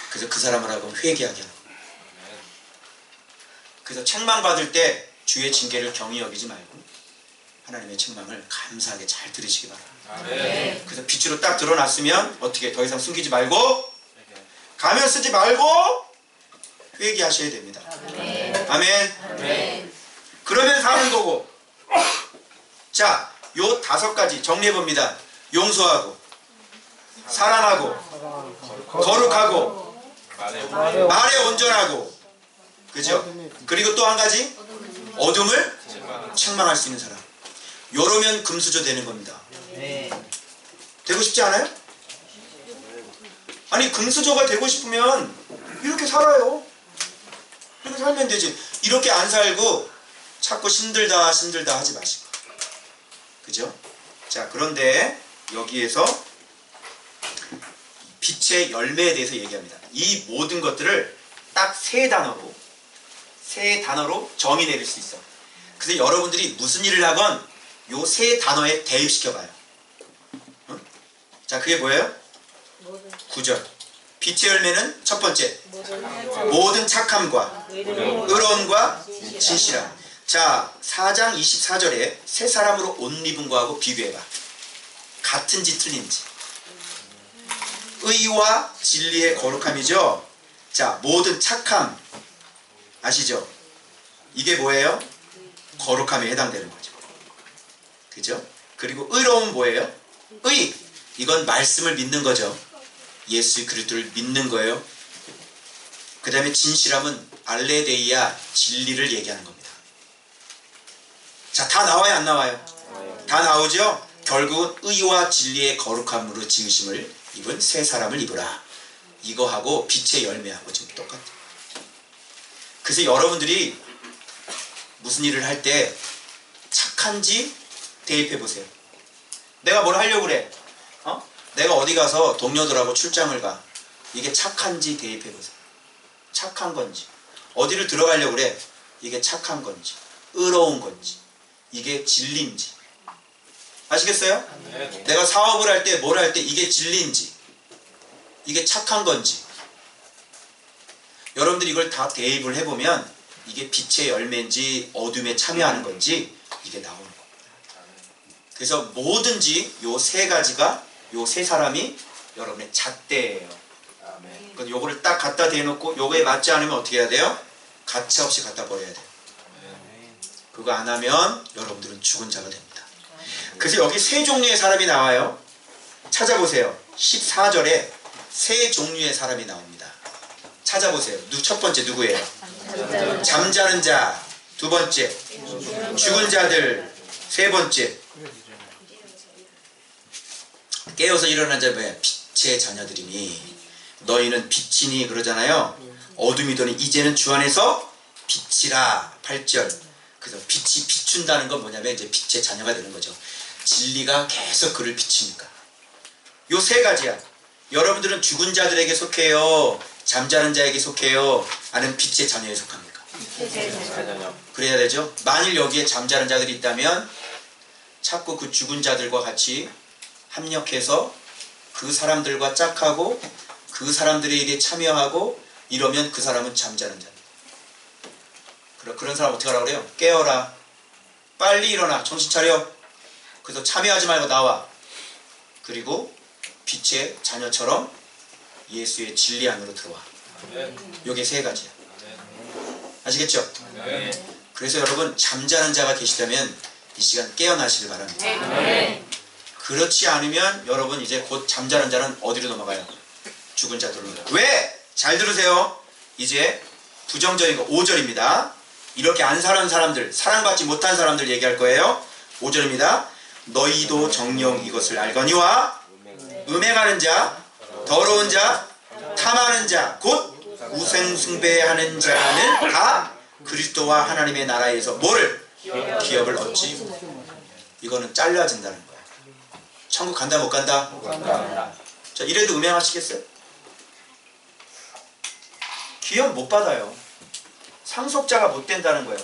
Speaker 1: 그래서 그 사람을 하고 회개하게 하는 거예요. 그래서 책망받을 때 주의 징계를 경히 여기지 말고 하나님의 책망을 감사하게 잘 들으시기 바랍니다. 그래서 빛으로 딱 드러났으면 어떻게 더 이상 숨기지 말고 가면 쓰지 말고 회개하셔야 됩니다. 아멘. 그러면 사는 거고. 자, 요 5가지 정리해 봅니다. 용서하고, 사랑하고, 거룩하고, 말에 온전하고, 그죠? 그리고 또 한 가지, 어둠을 책망할 수 있는 사람. 요러면 금수저 되는 겁니다. 되고 싶지 않아요? 아니, 금수저가 되고 싶으면 이렇게 살아요. 이렇게 살면 되지. 이렇게 안 살고 자꾸 힘들다 하지 마시고, 그죠? 자, 그런데 여기에서 빛의 열매에 대해서 얘기합니다. 이 모든 것들을 딱 세 단어로 정의 내릴 수 있어. 그래서 여러분들이 무슨 일을 하건 요 세 단어에 대입시켜 봐요. 응? 자, 그게 뭐예요? 9절. 빛의 열매는 첫 번째, 모든 착함과 의로움과 진실함. 자, 4장 24절에 새 사람으로 옷 입은 거하고 비교해봐. 같은지 틀린지. 의와 진리의 거룩함이죠. 자, 모든 착함 아시죠? 이게 뭐예요? 거룩함에 해당되는 거죠. 그죠? 그리고 의로움 뭐예요? 의, 이건 말씀을 믿는 거죠. 예수 그리스도를 믿는 거예요. 그 다음에 진실함은 알레데이아, 진리를 얘기하는 겁니다. 자, 다 나와요, 안 나와요? 다 나오죠? 결국은 의와 진리의 거룩함으로 지으심을 입은 새 사람을 입으라. 이거하고 빛의 열매하고 지금 똑같아요. 그래서 여러분들이 무슨 일을 할 때 착한지 대입해 보세요. 내가 뭘 하려고 그래? 내가 어디 가서 동료들하고 출장을 가. 이게 착한지 대입해 보세요. 착한 건지. 어디를 들어가려고 그래. 이게 착한 건지. 의로운 건지. 이게 진리인지. 아시겠어요? 네. 내가 사업을 할 때 뭘 할 때 이게 진리인지. 이게 착한 건지. 여러분들이 이걸 다 대입을 해보면 이게 빛의 열매인지 어둠에 참여하는 건지 이게 나오는 겁니다. 그래서 뭐든지 요 세 가지가 요 세 사람이 여러분의 잣대예요. 그래서 요거를 딱 갖다 대놓고 요거에 맞지 않으면 어떻게 해야 돼요? 가차없이 갖다 버려야 돼요. 그거 안 하면 여러분들은 죽은 자가 됩니다. 그래서 여기 세 종류의 사람이 나와요. 찾아보세요. 14절에 세 종류의 사람이 나옵니다. 찾아보세요. 첫 번째 누구예요? 잠자는 자. 두 번째 죽은 자들. 세 번째 깨어서 일어난 자. 뭐야? 빛의 자녀들이니 너희는 빛이니 그러잖아요. 어둠이더니 이제는 주 안에서 빛이라. 8절. 그래서 빛이 비춘다는 건 뭐냐면 이제 빛의 자녀가 되는 거죠. 진리가 계속 그를 비치니까. 요 세 가지야. 여러분들은 죽은 자들에게 속해요? 잠자는 자에게 속해요? 아니면 빛의 자녀에 속합니까? 그래야 되죠. 만일 여기에 잠자는 자들이 있다면 자꾸 그 죽은 자들과 같이 합력해서 그 사람들과 짝하고 그 사람들의 일에 참여하고 이러면 그 사람은 잠자는 자. 그런 사람 어떻게 하라고 그래요? 깨어라. 빨리 일어나. 정신 차려. 그래서 참여하지 말고 나와. 그리고 빛의 자녀처럼 예수의 진리 안으로 들어와. 요게 세 가지야. 아시겠죠? 그래서 여러분 잠자는 자가 계시다면 이 시간 깨어나시길 바랍니다. 그렇지 않으면 여러분 이제 곧 잠자는 자는 어디로 넘어가요? 죽은 자들로. 왜? 잘 들으세요. 이제 부정적인 거 5절입니다. 이렇게 안 사는 사람들, 사랑받지 못한 사람들 얘기할 거예요. 5절입니다. 너희도 정녕 이것을 알거니와 음행하는 자, 더러운 자, 탐하는 자, 곧 우상숭배하는 자는 다 그리스도와 하나님의 나라에서 뭐를? 기업을 얻지 못해요. 이거는 잘라진다는 거야. 천국 간다 못 간다? 못 간다. 자, 이래도 음행하시겠어요? 기업 못 받아요. 상속자가 못 된다는 거예요.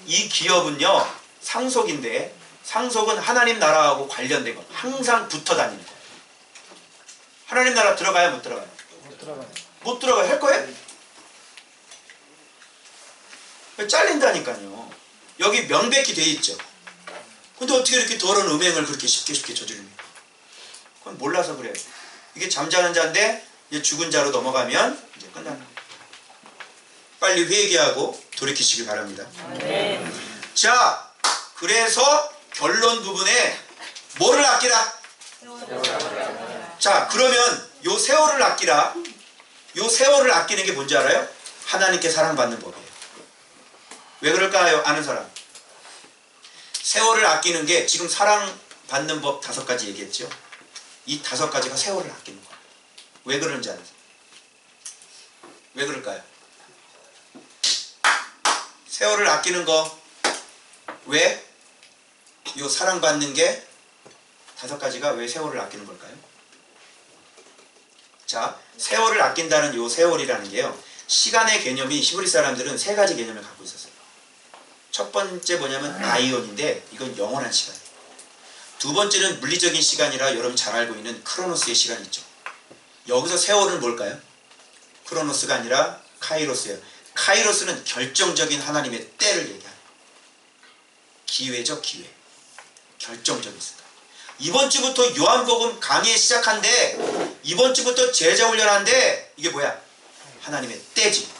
Speaker 1: 이 기업은요 상속인데 상속은 하나님 나라하고 관련된 거. 항상 붙어 다니는 거. 하나님 나라 들어가야 못 들어가요? 못 들어가요. 못 들어가요. 할 거예요? 잘린다니까요. 여기 명백히 돼 있죠. 근데 어떻게 이렇게 더러운 음행을 그렇게 쉽게 저지릅니까? 그건 몰라서 그래요. 이게 잠자는 자인데 이제 죽은 자로 넘어가면 이제 끝나는 거예요. 빨리 회개하고 돌이키시길 바랍니다. 자, 그래서 결론 부분에 뭐를 아끼라? 자, 그러면 요 세월을 아끼라. 요 세월을 아끼는 게 뭔지 알아요? 하나님께 사랑받는 법이에요. 왜 그럴까요? 아는 사람. 세월을 아끼는 게 지금 사랑받는 법 5가지 얘기했죠. 이 5가지가 세월을 아끼는 거예요. 왜 그런지 아세요? 왜 그럴까요? 세월을 아끼는 거 왜? 요 사랑받는 게 5가지가 왜 세월을 아끼는 걸까요? 자, 세월을 아낀다는 요 세월이라는 게요, 시간의 개념이 히브리 사람들은 3가지 개념을 갖고 있었어요. 첫 번째 뭐냐면 아이온인데 이건 영원한 시간이에요. 두 번째는 물리적인 시간이라 여러분 잘 알고 있는 크로노스의 시간이 있죠. 여기서 세월은 뭘까요? 크로노스가 아니라 카이로스예요. 카이로스는 결정적인 하나님의 때를 얘기하는 기회죠, 기회. 결정적인 순간. 이번 주부터 요한복음 강의 시작한데, 이번 주부터 제자 훈련한데, 이게 뭐야? 하나님의 때지.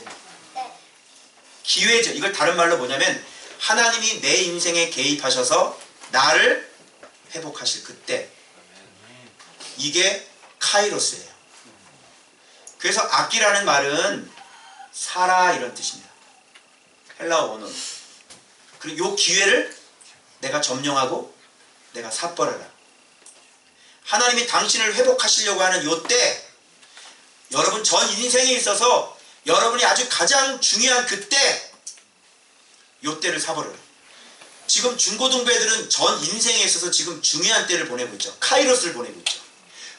Speaker 1: 기회죠. 이걸 다른 말로 뭐냐면 하나님이 내 인생에 개입하셔서 나를 회복하실 그때, 이게 카이로스예요. 그래서 아끼라는 말은 사라 이런 뜻입니다. 헬라어 원어로. 그리고 요 기회를 내가 점령하고 내가 삿벌하라. 하나님이 당신을 회복하시려고 하는 요 때, 여러분 전 인생에 있어서 여러분이 아주 가장 중요한 그때, 요 때를 사버려요. 지금 중고등부 애들은 전 인생에 있어서 지금 중요한 때를 보내고 있죠. 카이로스를 보내고 있죠.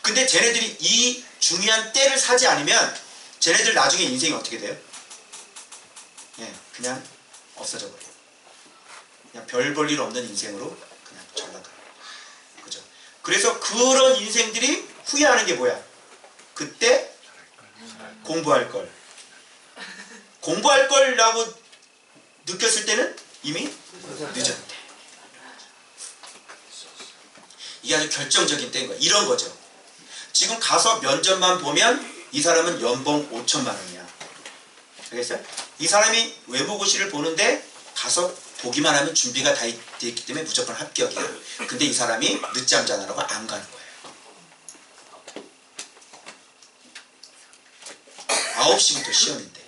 Speaker 1: 근데 쟤네들이 이 중요한 때를 사지 않으면 쟤네들 나중에 인생이 어떻게 돼요? 예, 그냥 없어져 버려요. 그냥 별 볼 일 없는 인생으로 그냥 전락가요. 그죠? 그래서 그런 인생들이 후회하는 게 뭐야? 그때 공부할 걸. 공부할 걸라고 느꼈을 때는 이미 늦었대. 이게 아주 결정적인 때인 거야. 이런 거죠. 지금 가서 면접만 보면 이 사람은 연봉 5천만 원이야. 알겠어요? 이 사람이 외모고시를 보는데 가서 보기만 하면 준비가 다 있기 때문에 무조건 합격이야. 근데 이 사람이 늦잠 자느라고 안 가는 거예요. 9시부터 시험인데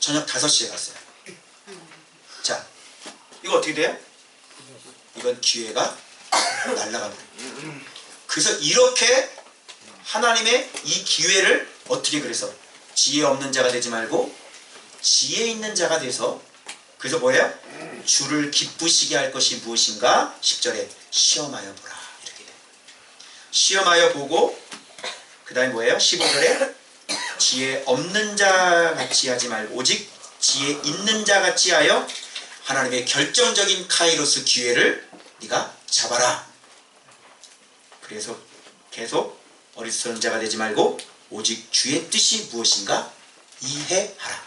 Speaker 1: 저녁 5시에 갔어요. 자, 이거 어떻게 돼요? 이건 기회가 날아가 버려요. 그래서 이렇게 하나님의 이 기회를 어떻게, 그래서 지혜 없는 자가 되지 말고 지혜 있는 자가 돼서, 그래서 뭐예요? 주를 기쁘시게 할 것이 무엇인가? 10절에 시험하여 보라. 이렇게 돼요. 시험하여 보고, 그 다음에 뭐예요? 15절에 지혜 없는 자 같이 하지 말고 오직 지혜 있는 자 같이 하여 하나님의 결정적인 카이로스 기회를 네가 잡아라. 그래서 계속 어리석은 자가 되지 말고 오직 주의 뜻이 무엇인가 이해하라.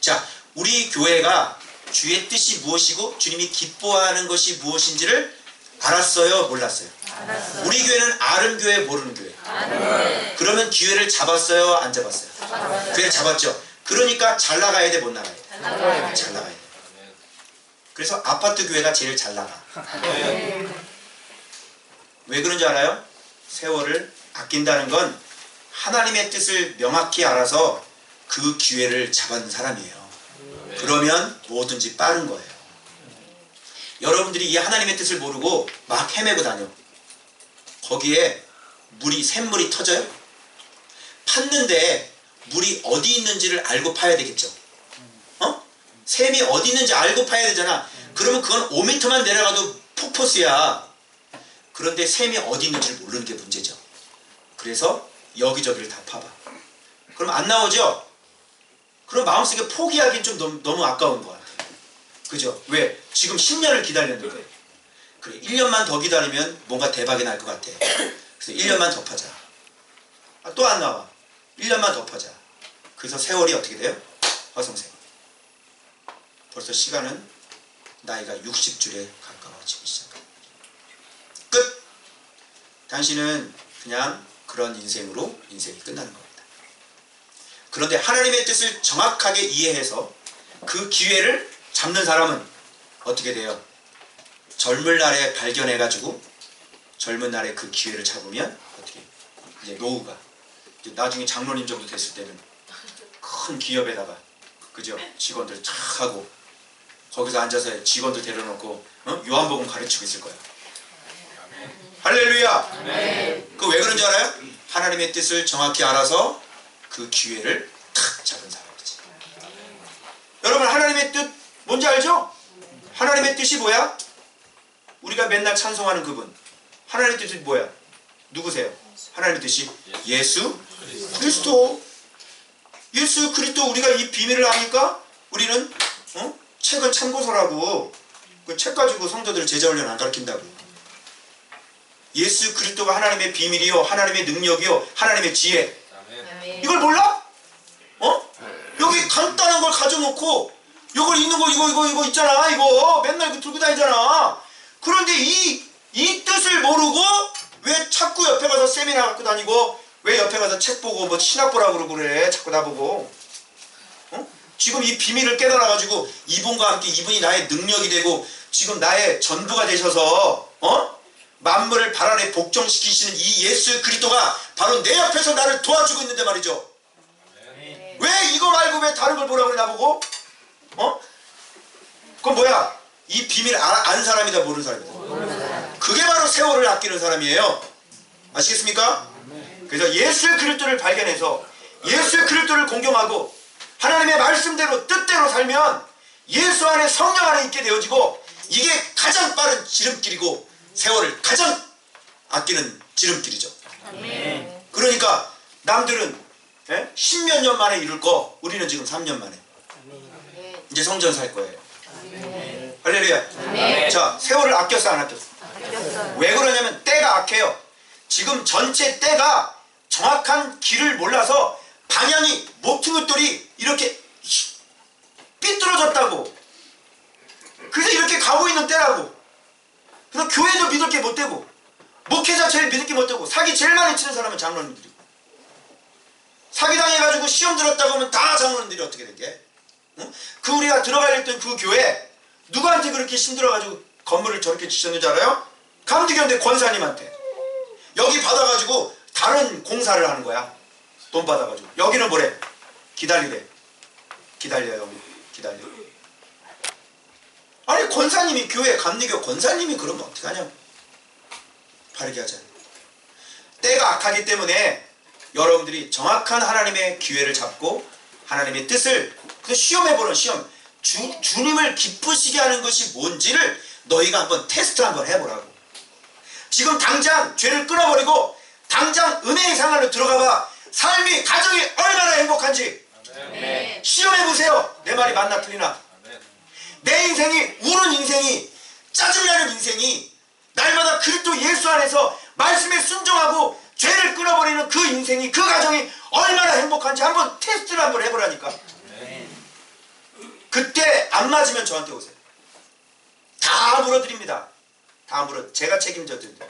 Speaker 1: 자, 우리 교회가 주의 뜻이 무엇이고 주님이 기뻐하는 것이 무엇인지를 알았어요? 몰랐어요? 알았어요. 우리 교회는 아는 교회, 모르는 교회. 그러면 기회를 잡았어요? 안 잡았어요? 잡았어요. 기회를 잡았죠. 그러니까 잘 나가야 돼, 못 나가야 돼? 잘 나가야 돼. 그래서 아파트 교회가 제일 잘 나가. 왜 그런지 알아요? 세월을 아낀다는 건 하나님의 뜻을 명확히 알아서 그 기회를 잡은 사람이에요. 그러면 뭐든지 빠른 거예요. 여러분들이 이 하나님의 뜻을 모르고 막 헤매고 다녀. 거기에 샘물이 터져요? 팠는데 물이 어디 있는지를 알고 파야 되겠죠. 샘이 어디 있는지 알고 파야 되잖아. 그러면 그건 5m만 내려가도 폭포수야. 그런데 샘이 어디 있는지를 모르는 게 문제죠. 그래서 여기저기를 다 파봐. 그럼 안 나오죠? 그럼 마음속에 포기하기는 좀 너무 아까운 것 같아요. 그죠? 왜? 지금 10년을 기다렸는데. 그래, 1년만 더 기다리면 뭔가 대박이 날 것 같아. 그래서 1년만 더 파자. 또 안 나와. 1년만 더 파자. 그래서 세월이 어떻게 돼요? 허송세월. 벌써 시간은 나이가 60줄에 가까워지기 시작합니다. 끝! 당신은 그냥 그런 인생으로 인생이 끝나는 겁니다. 그런데 하나님의 뜻을 정확하게 이해해서 그 기회를 잡는 사람은 어떻게 돼요? 젊은 날에 발견해가지고 젊은 날에 그 기회를 잡으면 어떻게, 이제 노후가 이제 나중에 장로님 정도 됐을 때는 큰 기업에다가 그죠? 직원들 쫙 하고 거기서 앉아서 직원들 데려놓고 요한복음 가르치고 있을 거야. 할렐루야. 그 왜 그런 줄 알아요? 하나님의 뜻을 정확히 알아서 그 기회를 탁 잡은 사람이지. 여러분 하나님의 뜻 뭔지 알죠? 하나님의 뜻이 뭐야? 우리가 맨날 찬송하는 그분. 하나님의 뜻이 뭐야? 누구세요? 하나님의 뜻이 예수 그리스도. 예수 그리스도. 우리가 이 비밀을 아니까 우리는 책은 참고서라고 그 책 가지고 성도들 제자훈련 안 가르친다고. 예수 그리스도가 하나님의 비밀이요, 하나님의 능력이요, 하나님의 지혜. 이걸 몰라? 여기 간단한 걸 가져놓고 이걸 있는 거 이거 있잖아. 이거 맨날 들고 다니잖아. 그런데 이 뜻을 모르고 왜 자꾸 옆에 가서 세미나 갖고 다니고 왜 옆에 가서 책 보고 뭐 신학 보라고 그러고 그래. 자꾸 나보고. 지금 이 비밀을 깨달아가지고 이분과 함께 이분이 나의 능력이 되고 지금 나의 전부가 되셔서 만물을 발 아래 복종시키시는 이 예수 그리스도가 바로 내 옆에서 나를 도와주고 있는데 말이죠. 왜 이거 말고 왜 다른 걸 보라고 그래 나보고? 그건 뭐야? 이 비밀 아는 사람이다 모르는 사람이다. 그게 바로 세월을 아끼는 사람이에요. 아시겠습니까? 그래서 예수 그리스도를 발견해서 예수 그리스도를 공경하고 하나님의 말씀대로 뜻대로 살면 예수 안에 성령 안에 있게 되어지고 이게 가장 빠른 지름길이고 세월을 가장 아끼는 지름길이죠. 그러니까 남들은 10몇 년 만에 이룰 거 우리는 지금 3년 만에 이제 성전 살 거예요. 할렐루야. 자, 세월을 아꼈어 안 아꼈어? 왜 그러냐면 때가 악해요. 지금 전체 때가 정확한 길을 몰라서 방향이 모퉁이돌이 이렇게 삐뚤어졌다고. 그래서 이렇게 가고 있는 때라고. 그래서 교회도 믿을 게 못 되고 목회자 제일 믿을 게 못 되고 사기 제일 많이 치는 사람은 장로님들이고 사기당해가지고 시험 들었다고 하면 다 장로님들이 어떻게 된 게? 그 우리가 들어가려 했던 그 교회 누구한테 그렇게 힘들어가지고 건물을 저렇게 지셨는지 알아요? 감리교인데 권사님한테. 여기 받아가지고 다른 공사를 하는 거야. 돈 받아가지고. 여기는 뭐래? 기다리래. 기다려요. 기다려. 아니 권사님이 교회 감리교 권사님이 그러면 어떡하냐고. 바르게 하자. 때가 악하기 때문에 여러분들이 정확한 하나님의 기회를 잡고 하나님의 뜻을 그 시험해보는 시험. 주님을 기쁘시게 하는 것이 뭔지를 너희가 한번 테스트 한번 해보라고. 지금 당장 죄를 끊어버리고 당장 은혜의 생활로 들어가봐. 삶이 가정이 얼마나 행복한지 시험해보세요. 내 말이 맞나 틀리나. 내 인생이 우는 인생이 짜증나는 인생이 날마다 그리스도 예수 안에서 말씀에 순종하고 죄를 끊어버리는 그 인생이 그 가정이 얼마나 행복한지 한번 테스트를 한번 해보라니까. 그때 안 맞으면 저한테 오세요. 다 물어드립니다. 다 제가 책임져 드립니다.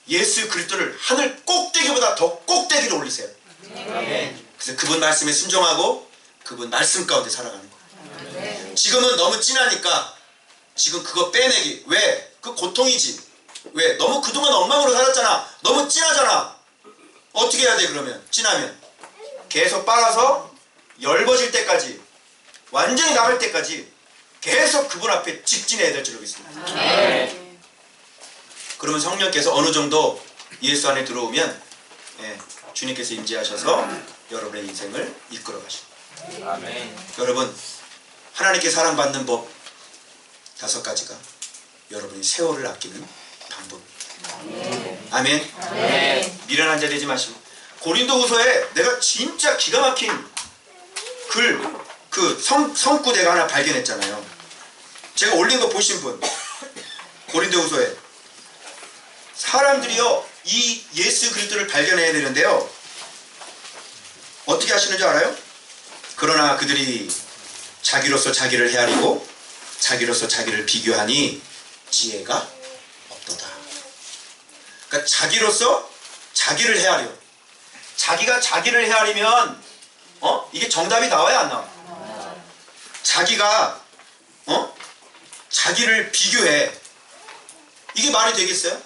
Speaker 1: 예수 그리스도를 하늘 꼭대기보다 더 꼭대기로 올리세요. 그래서 그분 말씀에 순종하고 그분 말씀 가운데 살아가는 거예요. 지금은 너무 진하니까 지금 그거 빼내기. 왜? 그 고통이지. 왜? 너무 그동안 엉망으로 살았잖아. 너무 진하잖아. 어떻게 해야 돼 그러면? 진하면 계속 빨아서 엷어질 때까지 완전히 나갈 때까지 계속 그분 앞에 직진해야 될 줄 믿습니다. 그러면 성령께서 어느 정도 예수 안에 들어오면 주님께서 임재하셔서 여러분의 인생을 이끌어 가십니다. 여러분 하나님께 사랑받는 법 5가지가 여러분이 세월을 아끼는 방법입니다. 아멘. 미련한 자 되지 마시고 고린도후서에 내가 진짜 기가 막힌 그 성구 내가 하나 발견했잖아요. 제가 올린 거 보신 분 고린도후서에 사람들이요 이 예수 그리스도를 발견해야 되는데요. 어떻게 하시는지 알아요? 그러나 그들이 자기로서 자기를 헤아리고 자기로서 자기를 비교하니 지혜가 없도다. 그러니까 자기로서 자기를 헤아려. 자기가 자기를 헤아리면 이게 정답이 나와야 안 나와? 자기가 자기를 비교해. 이게 말이 되겠어요?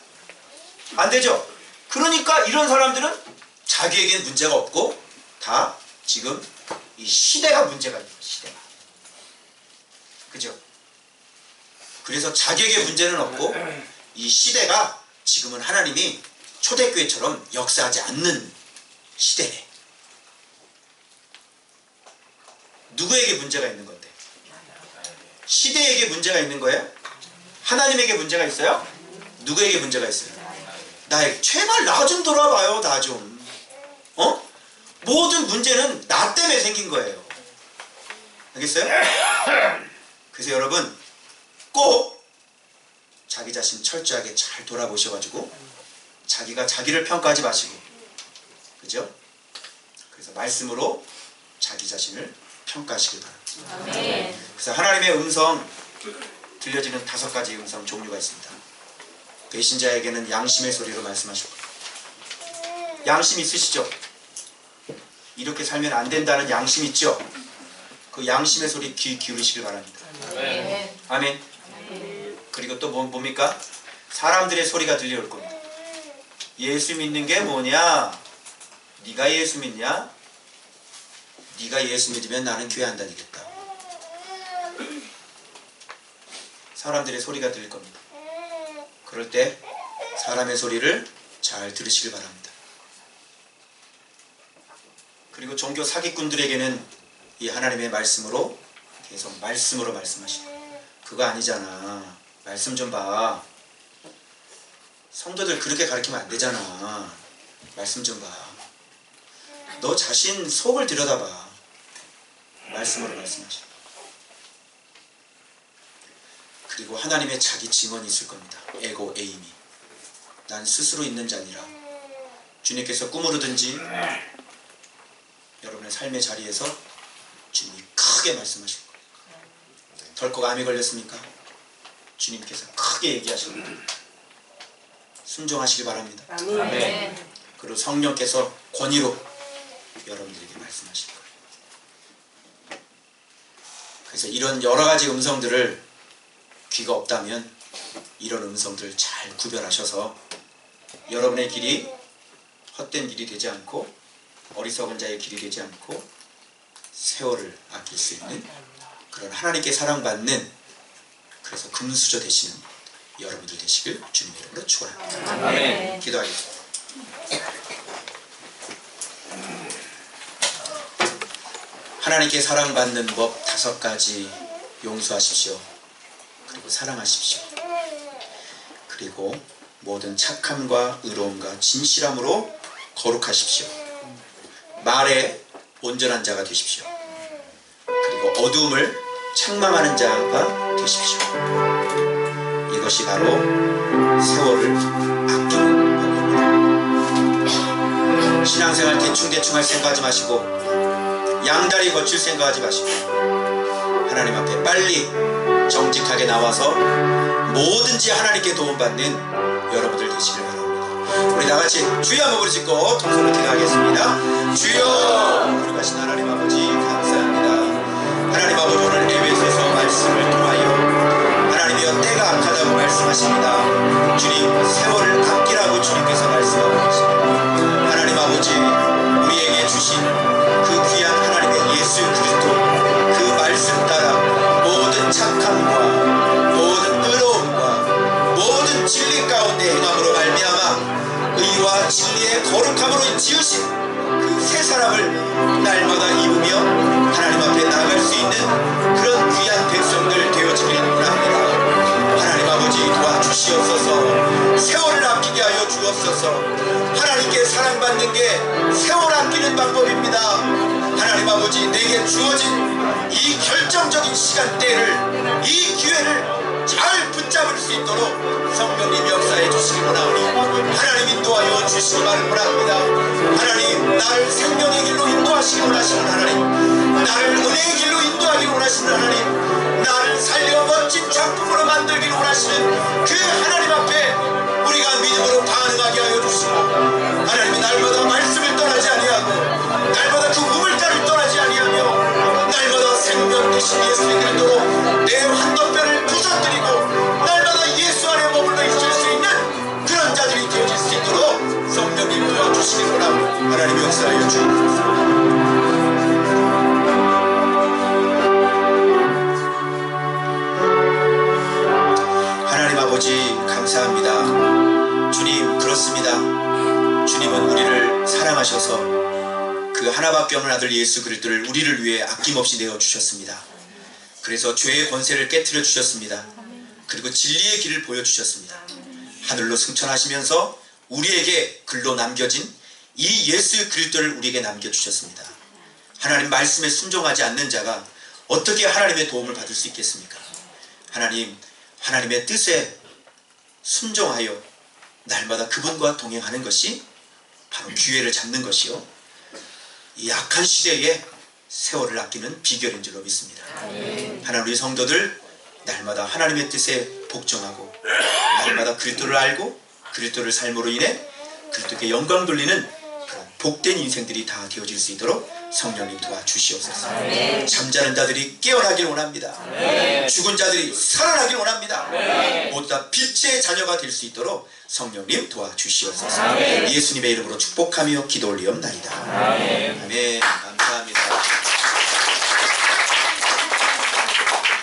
Speaker 1: 안 되죠? 그러니까 이런 사람들은 자기에겐 문제가 없고 다 지금 이 시대가 문제가 있는 거예요. 시대가. 그죠? 그래서 자기에게 문제는 없고 이 시대가 지금은 하나님이 초대교회처럼 역사하지 않는 시대네. 누구에게 문제가 있는 건데? 시대에게 문제가 있는 거예요? 하나님에게 문제가 있어요? 누구에게 문제가 있어요? 나에게. 제발 나 좀 돌아봐요. 나 좀. 모든 문제는 나 때문에 생긴 거예요. 알겠어요? 그래서 여러분 꼭 자기 자신 철저하게 잘 돌아보셔가지고 자기가 자기를 평가하지 마시고, 그죠? 그래서 말씀으로 자기 자신을 평가하시길 바랍니다. 그래서 하나님의 음성, 들려지는 5가지 음성 종류가 있습니다. 배신자에게는 양심의 소리로 말씀하실 거예요. 양심 있으시죠? 이렇게 살면 안 된다는 양심 있죠? 그 양심의 소리 귀 기울이시길 바랍니다. 아멘. 그리고 또 뭡니까? 사람들의 소리가 들려올 겁니다. 예수 믿는 게 뭐냐? 네가 예수 믿냐? 네가 예수 믿으면 나는 교회 안 다니겠다. 사람들의 소리가 들릴 겁니다. 그럴 때 사람의 소리를 잘 들으시길 바랍니다. 그리고 종교 사기꾼들에게는 이 하나님의 말씀으로 계속 말씀으로 말씀하시고, 그거 아니잖아. 말씀 좀 봐. 성도들 그렇게 가르치면 안 되잖아. 말씀 좀 봐. 너 자신 속을 들여다봐. 말씀으로 말씀하시고. 그리고 하나님의 자기 증언이 있을 겁니다. 에고 에이미. 난 스스로 있는 자니라. 주님께서 꿈으로든지 여러분의 삶의 자리에서 주님이 크게 말씀하실 거예요. 덜컥 암이 걸렸습니까? 주님께서 크게 얘기하십니다. 순종하시기 바랍니다.
Speaker 2: 아멘.
Speaker 1: 그리고 성령께서 권위로 여러분들에게 말씀하실 거예요. 그래서 이런 여러 가지 음성들을, 귀가 없다면 이런 음성들을 잘 구별하셔서 여러분의 길이 헛된 길이 되지 않고 어리석은 자의 길이 되지 않고 세월을 아낄 수 있는 그런 하나님께 사랑받는, 그래서 금수저 되시는 여러분들 되시길 주님의 이름으로 축원합니다.
Speaker 2: 아멘.
Speaker 1: 기도하겠습니다. 하나님께 사랑받는 법 5가지 용서하십시오. 그리고 사랑하십시오. 그리고 모든 착함과 의로움과 진실함으로 거룩하십시오. 말에 온전한 자가 되십시오. 그리고 어두움을 책망하는 자가 되십시오. 이것이 바로 세월을 아끼는 법입니다. 신앙생활 대충대충 할 생각하지 마시고 양다리 거칠 생각하지 마시고 하나님 앞에 빨리 정직하게 나와서 뭐든지 하나님께 도움받는 여러분들 되시길 바랍니다. 우리 다같이 주여 한번 부르 짓고 통성으로 기도하겠습니다. 주여, 거룩하신 하나님 아버지 감사합니다. 하나님 아버지, 오늘 에베소서 말씀을 통하여 하나님이여 때가 악하다고 말씀하십니다. 주님, 세월을 아끼라고 주님께서 말씀하고 계십니다. 하나님 아버지, 우리에게 주신 그 귀한 하나님의 예수 그리스도 그 말씀 따라 모든 착함과 모든 의로움과 모든 진리 가운데 행함으로 말미암아 의와 진리의 거룩함으로 지으신 그 새 사람을 날마다 입으며 하나님 앞에 나갈 수 있는 그런 귀한 백성들 되어지길 원합니다. 하나님 아버지, 도와주시옵소서. 세월을 아끼게 하여 주옵소서. 하나님께 사랑받는 게 세월 아끼는 방법입니다. 하나님 아버지, 내게 주어진 이 결정적인 시간대를, 이 기회를 잘 붙잡을 수 있도록 성령님 역사해 주시기 원하오니 하나님 인도하여 주시기 바랍니다. 하나님, 나를 생명의 길로 인도하시기 원하시는 하나님, 나를 은혜의 길로 인도하기 원하시는 하나님, 나를 살려 멋진 작품으로 만들기 원하시는 그 하나님 앞에 우리가 믿음으로 반응하게 하여 주시고, 하나님이 날마다 말씀을 떠나지 아니하고 날마다 그 우물가를 떠나지 아니하며 날마다 생명 되신 예수의 그리스도로 내 환도뼈를 부서뜨리고 날마다 예수 안에 머물러 있을 수 있는 그런 자들이 되어질 수 있도록 역사하여 주옵소서. 하나님 아버지 감사합니다. 주님, 그렇습니다. 주님은 우리를 사랑하셔서 그 하나밖에 없는 아들 예수 그리스도를 우리를 위해 아낌없이 내어주셨습니다. 그래서 죄의 권세를 깨트려 주셨습니다. 그리고 진리의 길을 보여주셨습니다. 하늘로 승천하시면서 우리에게 글로 남겨진 이 예수 그리스도를 우리에게 남겨주셨습니다. 하나님 말씀에 순종하지 않는 자가 어떻게 하나님의 도움을 받을 수 있겠습니까? 하나님, 하나님의 뜻에 순종하여 날마다 그분과 동행하는 것이 바로 기회를 잡는 것이요, 이 악한 시대에 세월을 아끼는 비결인 줄로 믿습니다. 하나님, 우리 성도들 날마다 하나님의 뜻에 복종하고 날마다 그리스도를 알고 그리스도를 삶으로 인해 그리스도께 영광 돌리는 그런 복된 인생들이 다 되어질 수 있도록 성령님 도와주시옵소서. 잠자는 자들이 깨어나길 원합니다. 죽은 자들이 살아나길 원합니다. 모두 다 빛의 자녀가 될 수 있도록 성령님 도와주시옵소서. 예수님의 이름으로 축복하며 기도 올리옵나이다. 아멘.